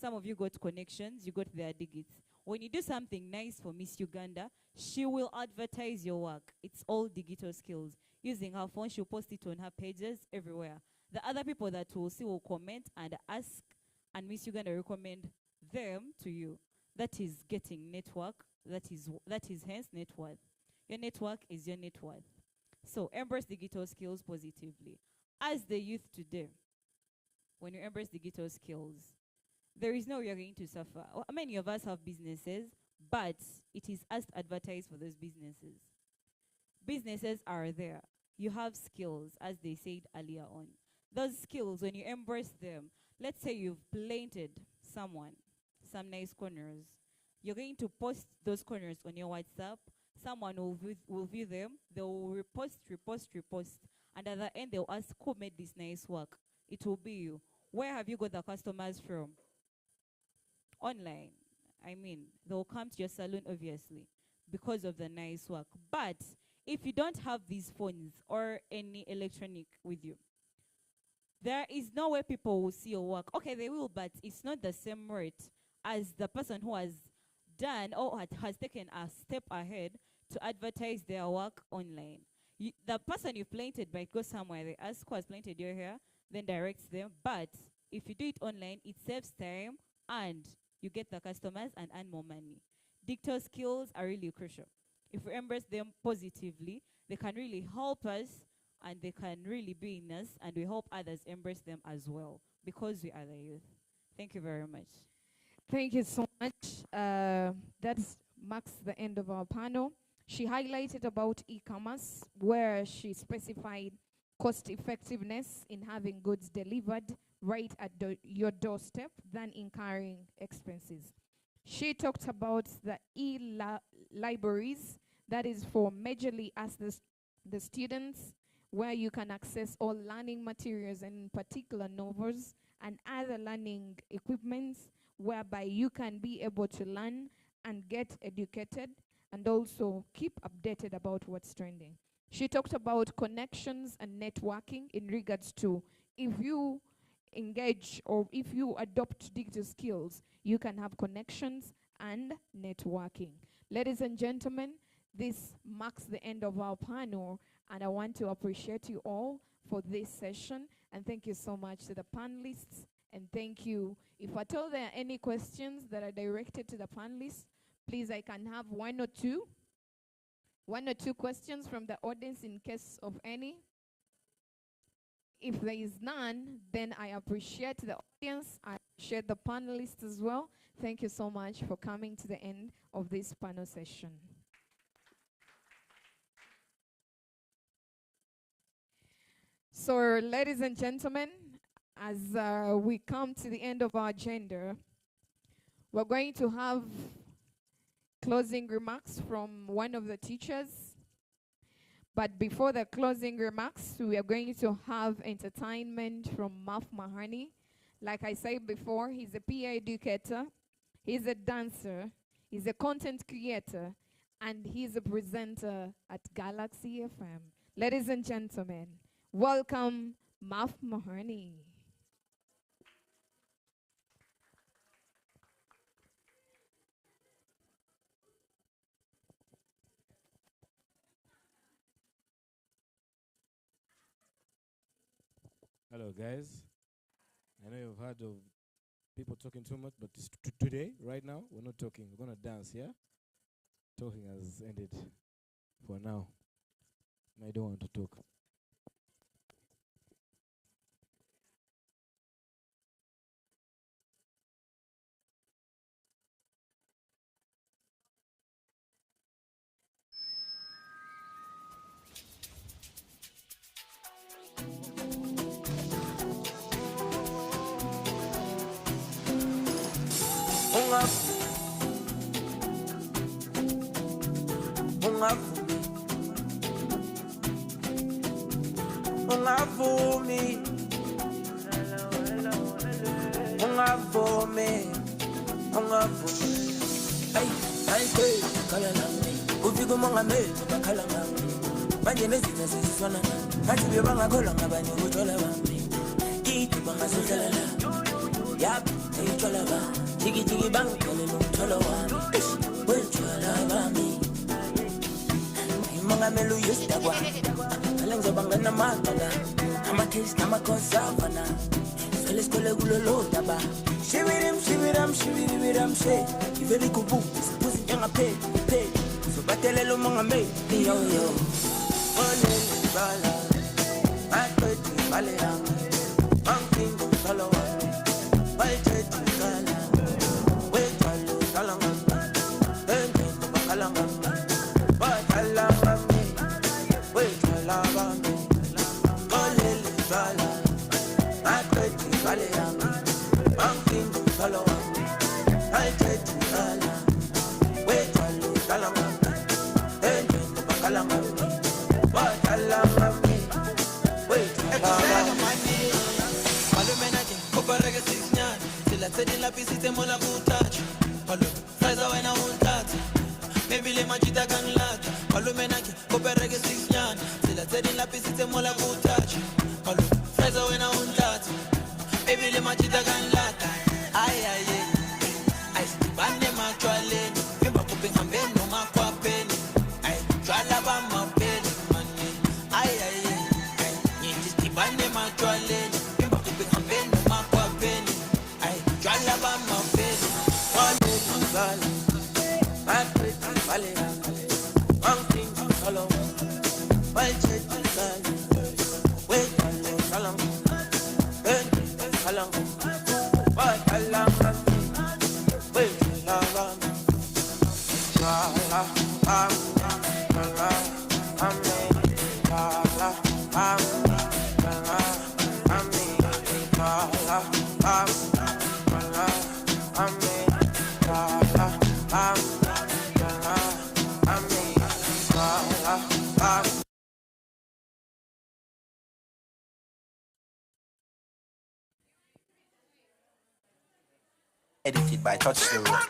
Some of you got connections, you got their digits. When you do something nice for Miss Uganda, she will advertise your work. It's all digital skills. Using her phone, she'll post it on her pages everywhere. The other people that will see will comment and ask, and Miss Uganda recommend them to you. That is getting network. That is hence net worth. Your network is your net worth. So embrace digital skills positively. As the youth today, when you embrace digital skills, there is no way you're going to suffer. Many of us have businesses, but it is us to advertise for those businesses. Businesses are there. You have skills, as they said earlier on. Those skills, when you embrace them, let's say you've planted someone some nice corners. You're going to post those corners on your WhatsApp. Someone will view them. They will repost. And at the end, they'll ask, who made this nice work? It will be you. Where have you got the customers from? Online. I mean, they'll come to your salon, obviously, because of the nice work. But if you don't have these phones or any electronic with you, there is no way people will see your work. Okay, they will, but it's not the same rate as the person who has done or has taken a step ahead to advertise their work online. The person you planted might go somewhere, they ask who has planted your hair, then directs them. But if you do it online, it saves time and you get the customers and earn more money. Digital skills are really crucial. If we embrace them positively, they can really help us and they can really be in us, and we hope others embrace them as well because we are the youth. Thank you very much. Thank you so much. That marks the end of our panel. She highlighted about e-commerce, where she specified cost effectiveness in having goods delivered right at your doorstep than incurring expenses. She talked about the e-libraries, that is for majorly as the students, where you can access all learning materials and in particular novels and other learning equipments, whereby you can be able to learn and get educated and also keep updated about what's trending. She talked about connections and networking in regards to if you engage or if you adopt digital skills, you can have connections and networking. Ladies and gentlemen, this marks the end of our panel, and I want to appreciate you all for this session, and thank you so much to the panelists, and thank you. If at all there are any questions that are directed to the panelists, please, I can have one or two questions from the audience in case of any. If there is none, then I appreciate the audience. I appreciate the panelists as well. Thank you so much for coming to the end of this panel session. So, ladies and gentlemen, as we come to the end of our agenda, we're going to have closing remarks from one of the teachers. But before the closing remarks, we are going to have entertainment from Maf Mahani. Like I said before, he's a PA educator, he's a dancer, he's a content creator, and he's a presenter at Galaxy FM. Ladies and gentlemen, welcome Maf Mahani. Hello, guys. I know you've heard of people talking too much, but today, right now, we're not talking. We're going to dance, yeah? Talking has ended for now. I don't want to talk. Ungavumi ay hey kala nami ufika umongameli bakhala ngami manje nezitha sezisona ngathi bebangakholwa ngabanye ukuthola bami ithi bangasohlala la yap eyithola ba jiki jiki bangicele nomtholo wami wethola bami umongameli uyisdakwa ngizoba ngana magala amakhisi namakhosavana sele sikole kulolo daba shibirim shibiram shibiribiram she iveli kubu sipuzi njengaphe phe sobathelelo umongameli yo yo olele bala aqedi bale yami angingo solo wami bayithethe kala wethalo sala ngami engento bakhala ngami bakhala ngami wethala bami olele bala aqedi bale yami angingo solo wami bayithethe kala wethalo sala ngami engento bakhala ngami bakhala ngami Sedi la pisite mola butachi Palo, fraza wena untati Maybe le majita kanglata Palo menaki, koperege 6 nyani Sila sedi la pisite mola butachi Palo, fraza wena untati Mane matwaleni, imba kupekambeni, makwapeni. Ay, jwala ba mapeni. Mane kuzala, makreti valera. Mountain shalom, walchet kuzala. Wait, shalom, shalom. What shalom, wait, shalom. Shalom, edited by Touch the Road.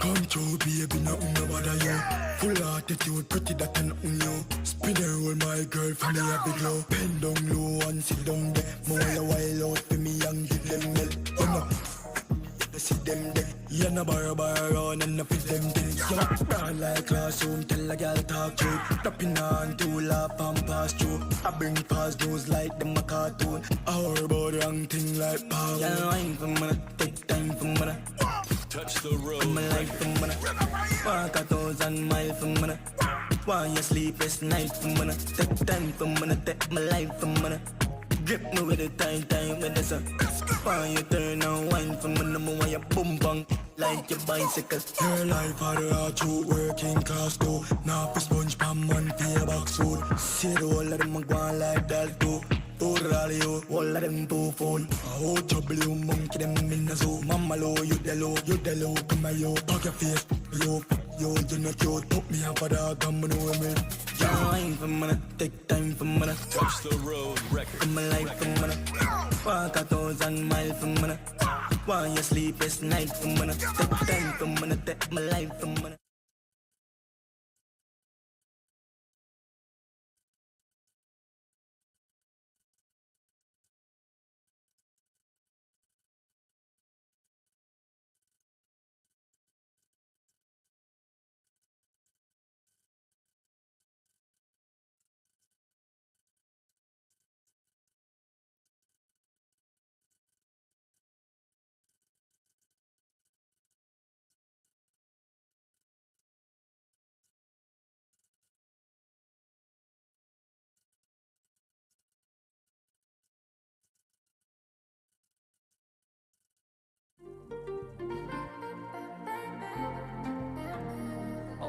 Come true, baby, nothing no bother you. Full attitude, pretty that and nothing new. Spin and roll, my girl, for me have the glow. Bend down low and sit down there. More a while out for me and give them milk. You know, you see them there. You know, bar around and fit them things. You know, like classroom, tell a girl talk through. Tapping on to laugh and pass through. I bring past those like them a cartoon. I worry about wrong thing like power. Yeah, wine for money, take time for money. Touch the road. I'm life for money. Walk 1,000 miles for money. While you sleepless night for money. Take time for money. Take my life for money. Grip me with the time with the sun. While you turn and wine for money. While you boom bang like your bicycle. Your life are the hard truth. Working class too. Now for sponge pan one for your box food. See the whole of them go on like that too. All of them too phone. I hold trouble, you monkey them in the zoo. Mama low, you the low, come on yo. Talk your face, yo, you not cute. Put me up for the come on with me. Time for money, take time for money. Touch the road, record. Come my life for money. Walk 1,000 miles for money. While you sleepless night for money. Take time for money, take my life for money.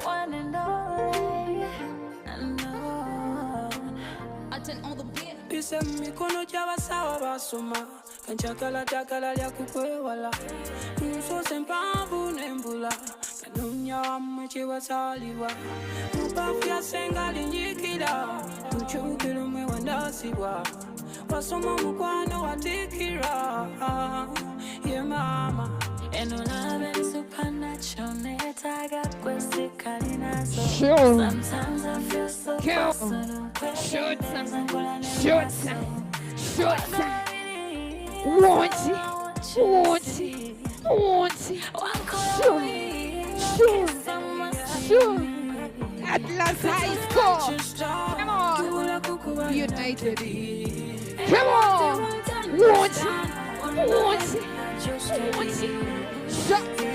One and only, I know. Attend all the beer. Ise mikono java sawa basuma kanchakala takala lya kukwewala nso sempanvu nembula kanunya wamweche wasaliwa mupafya senga linjikila muchukilo mwe wandasibwa wasoma mukwano watikira ye mama enolave supernatural netaga kwesikali so sometimes I feel so personal. Short time. Want it. Sure. Atlas High School. Come on. United. Come on. Want it.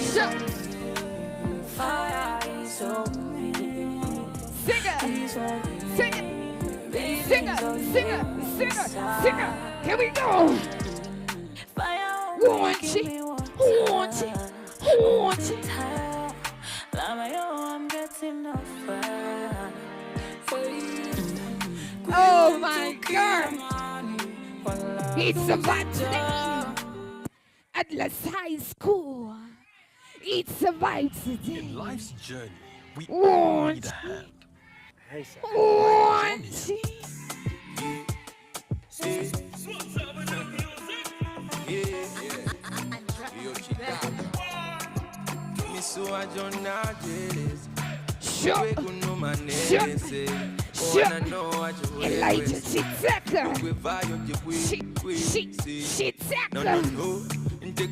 Shut. Fire is on me. Sing it. Singer. Here we go. Want it. I'm getting no fire. Oh my God. It's about today. Atlas High School. It's about today. In life's journey, we all Want need a hand. Want it. Sure. Elijah, she tackle. She tackle.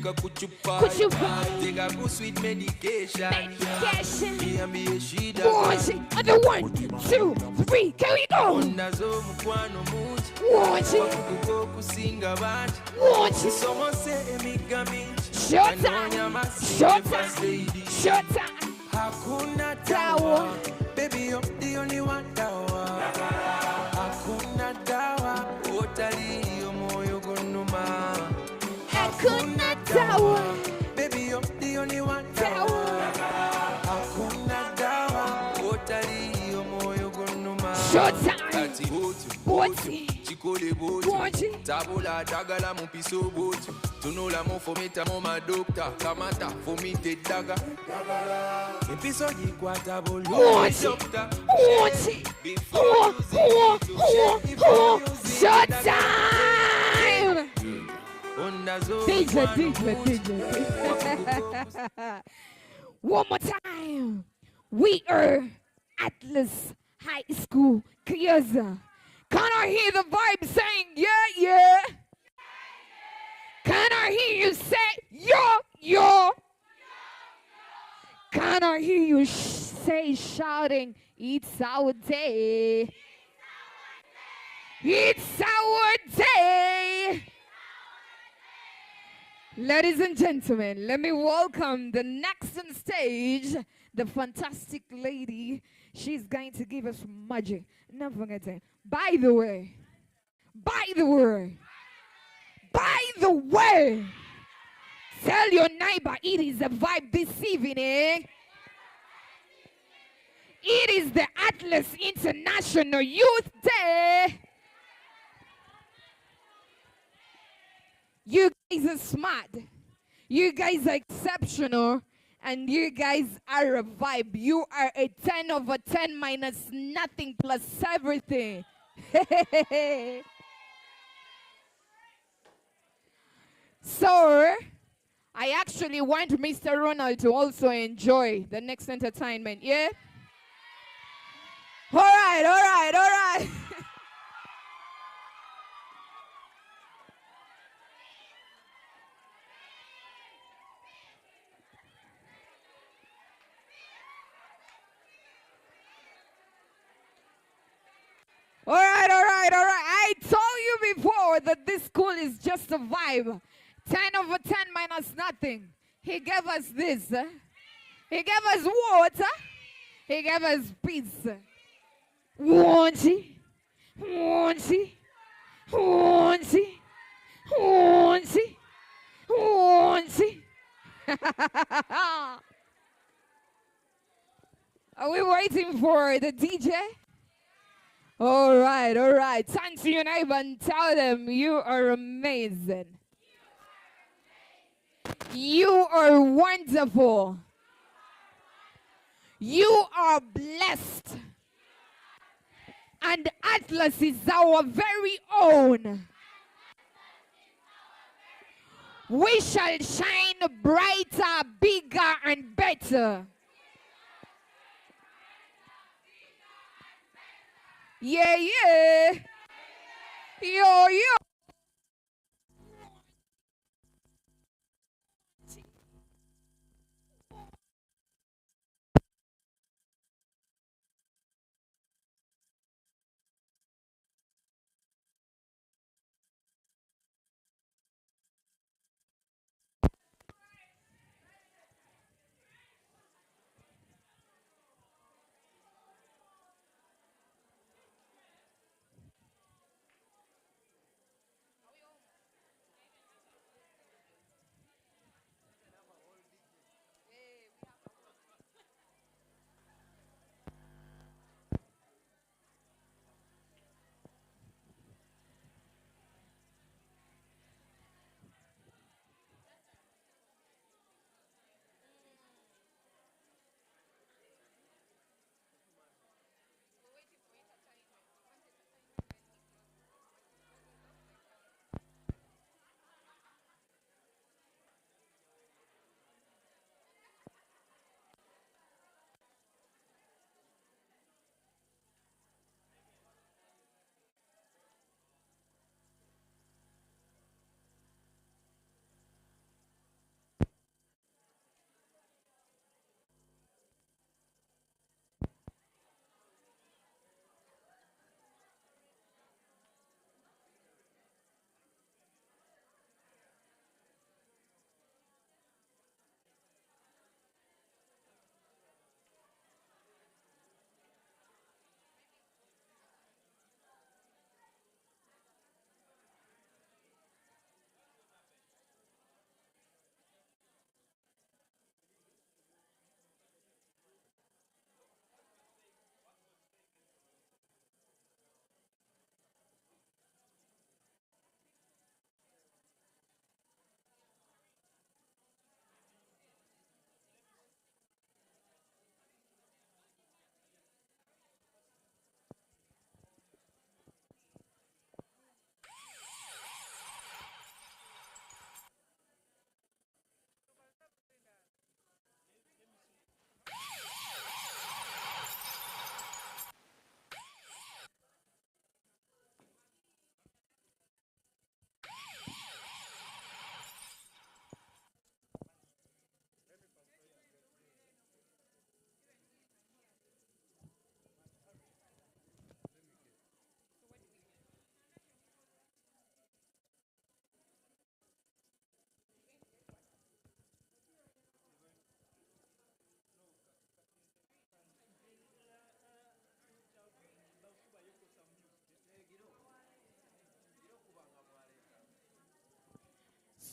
Take a kuchupa. Kuchupa. Take a good sweet medication. Medication. Me and me a shida. Watch it. On the 1, 2, 3. Can we go? Ondazo mukwano mungi. Watch it. Wakukuko kusinga bangi. Watch it. Someone say emiga mingi. Showtime. Showtime. Showtime. Hakuna dawa. Baby, you're the only one dawa. Hakuna dawa. Otali moyo gunuma. Hakuna dawa. Baby, you're the only one dawa. Hakuna dawa. Otali moyo gunuma. Showtime. Ati botu. Botu. Chikole botu. Botu. Tabula tagala mupiso botu. Tunula mo fomita mo madokta. Kamata fomite daga. Impiso jikwata bolu. Doctor. Showtime. DJ. One more time. We are Atlas High School, Gayaza. Can I hear the vibe saying yeah, yeah? Can I hear you say yo, yo? Can I hear you say shouting, it's our day. It's our day. Ladies and gentlemen, let me welcome the next on stage, the fantastic lady. She's going to give us magic. Never forgetting. By the way, tell your neighbor it is a vibe this evening. It is the Atlas International Youth Day. You guys are smart. You guys are exceptional. And you guys are a vibe. You are a 10 over 10 minus nothing plus everything. So, I actually want Mr. Ronald to also enjoy the next entertainment, yeah? All right. All right. I told you before that this school is just a vibe. 10 over 10 minus nothing. He gave us this. He gave us water. He gave us peace. Won't he? Are we waiting for the DJ? All right. Turn to your neighbor and tell them you are amazing. You are wonderful. You are blessed. And Atlas is our very own. We shall shine brighter, bigger, and better. Yeah. Yo.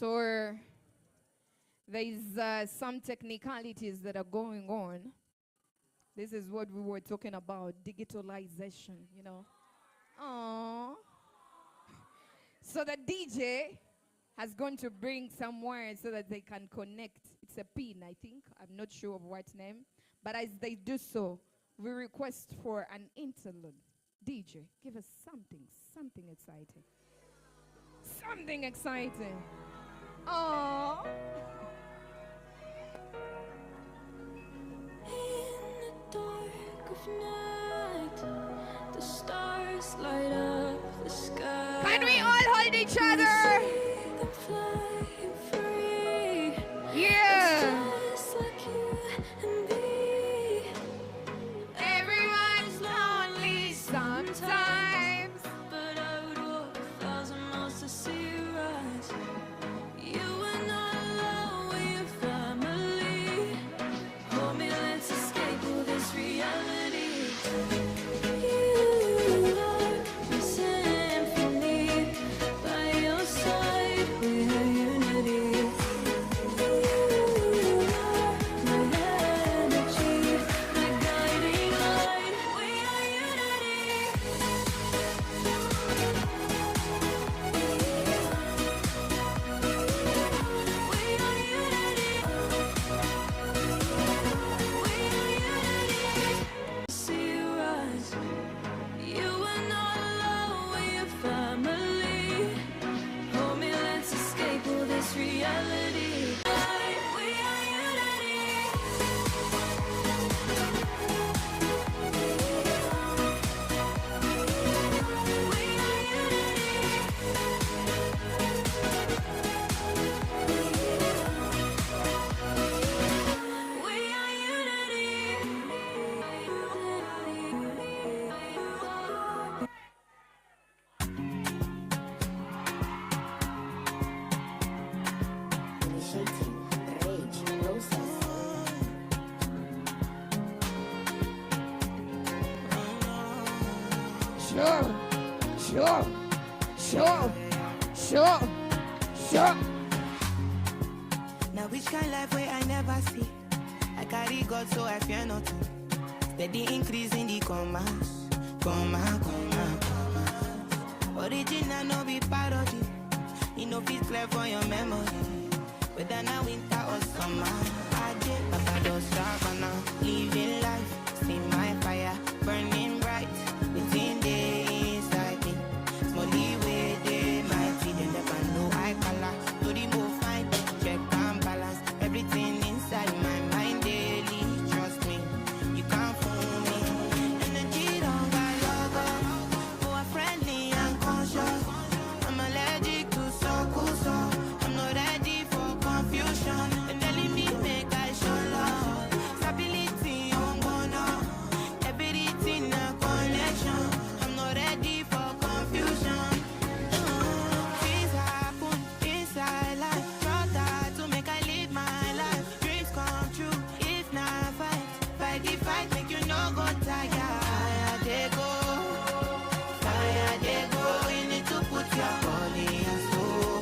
So there's some technicalities that are going on. This is what we were talking about, digitalization, you know. Aww. So the DJ has gone to bring some words so that they can connect. It's a pin, I think. I'm not sure of what name. But as they do so, we request for an interlude. DJ, give us something exciting. Something exciting. Aww. In the dark of night, the stars light up the sky. Can we all hold each other? See them flying free. Yeah. Just like you and me. Everyone's lonely sometimes. But I would walk 1,000 miles to see you rise. You are not alone with your family. Hold me, let's escape all this reality. You are my symphony. By your side, we are unity. You are my energy, my guiding light. We are unity. We are unity. See you rise. You are not alone with your family. Hold me, let's escape all this reality. We are unity. We are unity. We are unity. Sure. Now which kind life way I never see? I carry God so I fear nothing. Steady increase in the commas. Comma. Original no be parody. You know fit clear for your memory. Whether now winter or summer. I get Papa does now. Living life, see my fire burning bright within the inside me. Smally way they might be they never know I color. To remove fine, check and balance everything inside my mind daily. Trust me, you can't fool me. Energy don't buy logo. Who are friendly and conscious. I'm allergic to so. I'm not ready for confusion. And telling me make I show love. Stability on bono. Everything a connection. I'm not ready for confusion. Things happen inside life. Brother to make I live my life. Dreams come true. If not fight the fight, make you no go tired. Fire they go. You need to put your body and soul.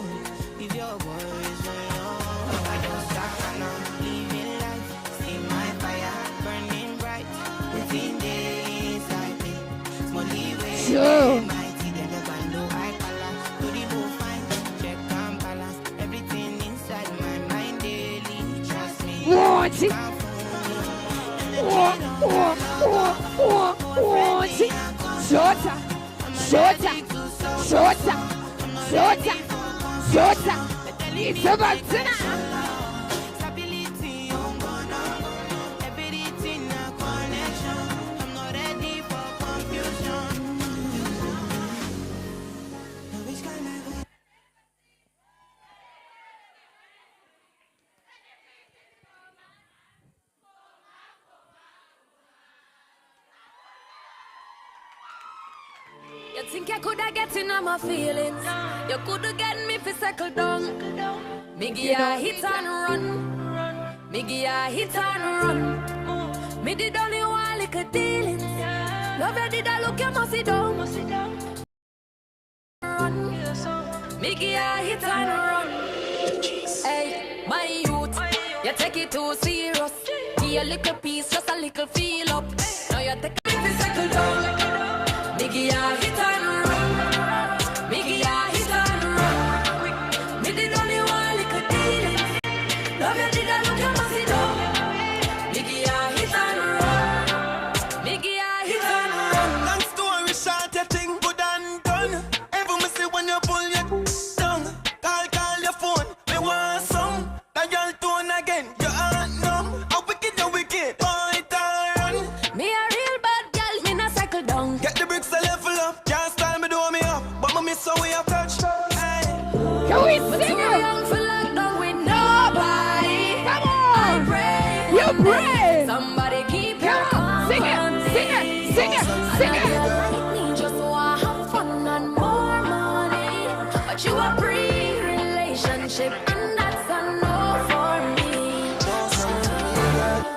Leave your worries alone. I don't stop now. Living life, see my fire burning bright within the inside me. Smally way, Sure. mighty, they never know I color. To remove fine, check and balance everything inside my mind daily. Trust me, Want it. can't fool me. Want it. Shorter. It's about tonight. Stability on bono. Everything a connection. I'm not ready for confusion. Now which kind of You think I coulda get in on my feelings? You coulda get me fi settle down. Me give ya hit and run. Me give ya hit and run. Me did only one little dealings. Love you did I look you must sit down. Run. Me give ya hit and run. My youth, you take it too serious. Be a little piece, just a little feel up. Now you take a bit cycle down. Nigga, ya hit and run. Nigga, ya hit and run. Me did only one little deal. Love you did I look your pussy down. Nigga, ya hit and run. Nigga, ya hit and run. Long story short, you think good and done. Every me see when you pull your tongue. Call your phone, me want some. That girl tone again, you aren't numb. How wicked you wicked, boy, turn. Me a real bad girl, me not cycle down. Get the bricks a level up, can't style me do me up. But me miss how we have touched. Hey. Can we But sing too it? young for lockdown with nobody. Come I on. pray. You pray. Somebody keep Come your on. Sing it. Sing it. Sing it. Sing it. Just wanna have fun and more money. But you a pre-relationship and that's a no for me.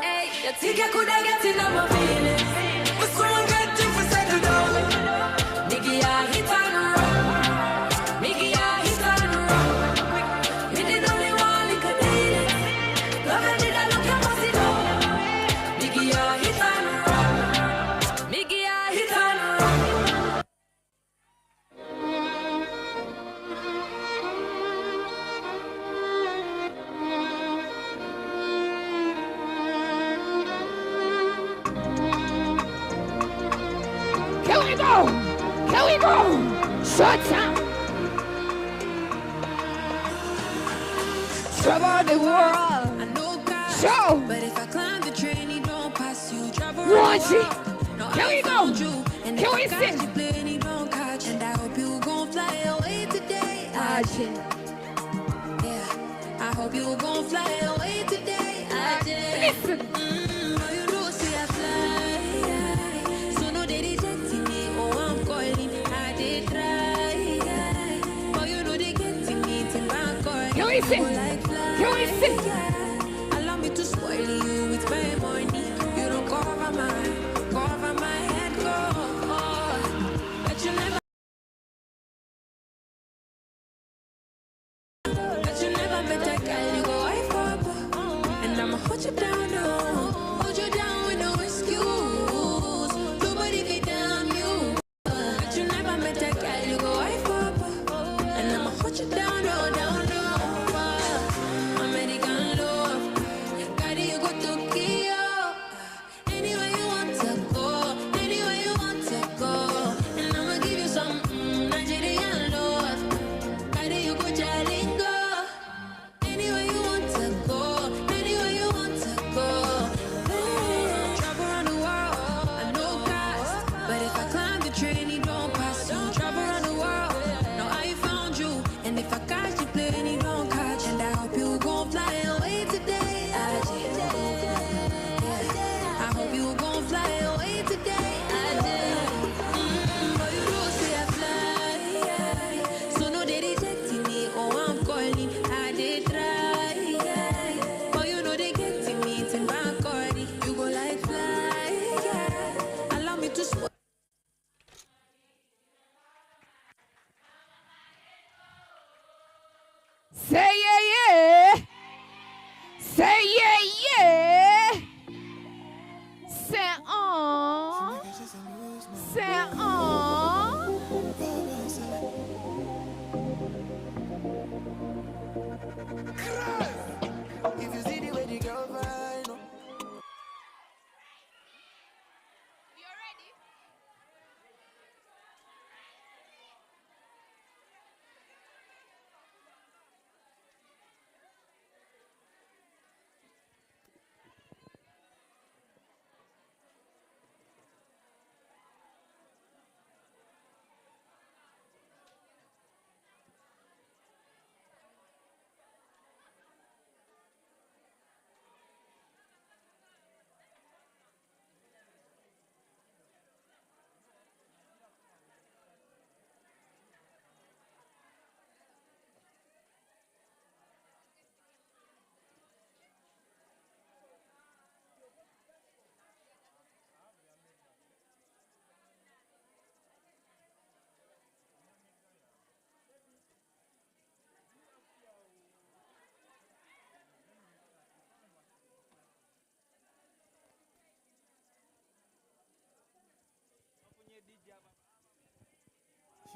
Hey, you think I coulda get in on my feelings? Me soon get you for settle down. Nigga, I hit and run. Nigga, I hit and run. Me did only one little deal. Love you did I look your pussy down. Nigga, I hit and run. Nigga, I hit and run. Can we go? Can we go? Shut up. Travel the world. I know God, Show. but if I climb the train, he don't pass you. Travel Watch it. No, Can I we go? found you, and Can if we I catch sing? the plane, he don't catch. And I hope you gon' fly away today. Watch it. Yeah, I hope you gon' fly away today. I did. Listen. Oh, you know, see I fly. So no, they rejecting me. Oh, I'm calling. I did try. Oh, you know they getting me. Till I'm calling. Can we sing? Like fly. Can we sing? Allow me to spoil you with my money. You don't cover my head. Go. But you never. But you never met a girl, you go wife up. And I'ma hold you down, no. Hold you down with no excuse. Nobody be down you. But you never met a girl, you go wife up. And I'ma hold you down, no, down, no. American love. Carry you go to Kio. Anywhere you want to go. Anywhere you want to go. And I'ma give you some Nigerian love. Carry you go Jalingo. Anywhere you want to go, anywhere you want to go. Travel around the world, I know cost. But if I climb the train, he don't pass you. Travel around the world, know I found you. And if I catch the plane, he don't catch. And I hope you gon' fly away today. I hope you gon' fly away today. But you don't see I fly. So no, they rejecting me. Oh, I'm calling. I did try. But you know they getting me. Till I'm calling. You go like fly. Allow me to spoil. Say yeah, yeah.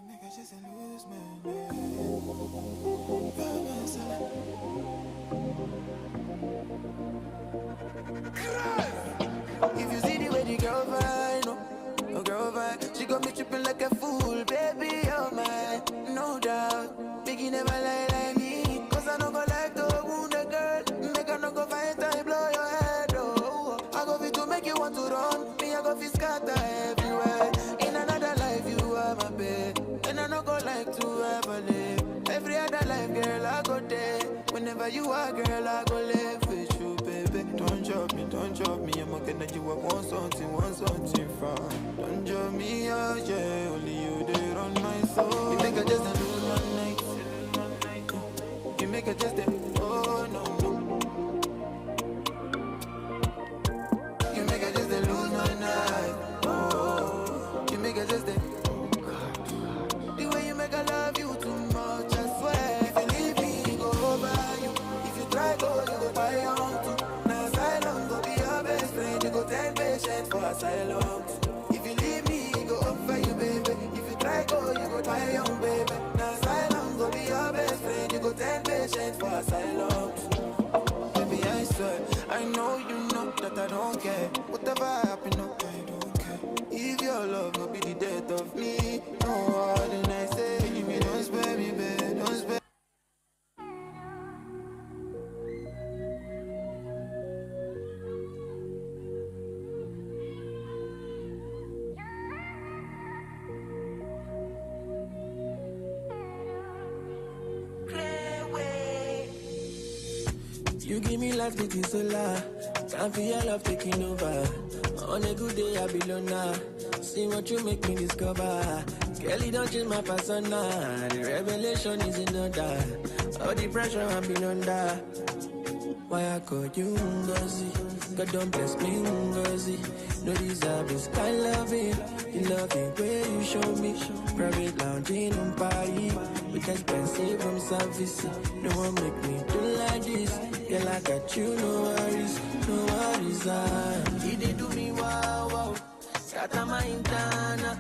make I just lose my mind. If you see the way the girl vibe, no girl vibe, she got me tripping like a fool, baby, oh my, no doubt. Biggie never lie like me, cause I no go like to wound a girl, make her no go fight time, blow your head, oh. I go fit to make you want to run, me I go fit scatter everywhere. In another life you are my babe, and I no go like to ever live. Every other life, girl, I go there. Whenever you are, girl, I go live with you, baby. Don't drop me, I'm looking at you, I want something from. Don't drop me, oh yeah, only you there on my soul. You make her just a lose one night. You make her just a, oh no. You make her just a lose one night. Oh, you make her just a, the way you make her love you too much, I swear. If you leave me, go over you. If you try, go, you go buy your own too. Now asylum, go be your best friend. You go take patient for asylum. If you leave me, go over you, baby. If you try, go, you go buy your own, baby. Now asylum, go be your best friend. You go take patient for asylum. Baby, I swear, I know you know that I don't care. Whatever happen, no, I don't care. If your love will be the death of me, no more than I say. You don't spare me, babe, don't spare. You give me life, it is a lie. Time for your love taking over. On a good day, I be loner. See what you make me discover. Girl, you don't change my persona. The revelation is in order. All the pressure I've been under. Why I call you Ngozi? God don't bless me Ngozi. No deserve this kind loving. The loving way you show me. Private lounge in Paris. With expensive room service. No one make me do like this. Girl, I got you, no worries. No worries, he did do me wow, wow. Scatter my intana.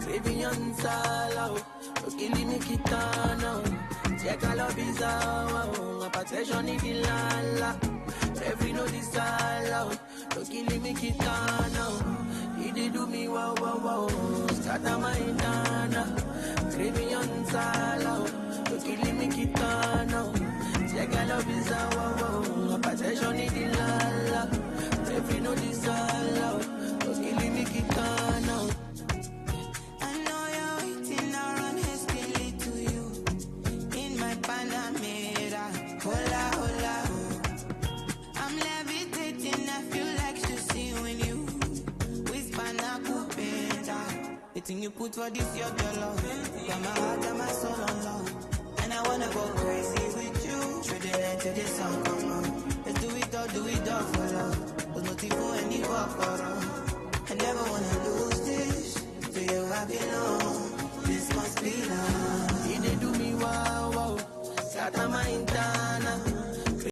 Craving on sala. Killing me kitana. Check all of his wow. Patation in the lala. Every no disala. Killing me kitana. He did do me wow, wow, wow. Scatter my intana. Craving on sala. Killing me kitana. Check all of his wow. Patation in the lala. Every no disala. Killing me kitana. I know you're waiting around hastily to you. In my Panamera, hola, hola. I'm levitating, I feel like to see when you whisper na kupenda. The thing you put for this, your love. Got my heart and my soul on love. And I wanna go crazy with you. Through the night till the sun come on. Let's do it all for love. There's nothing for any for I never wanna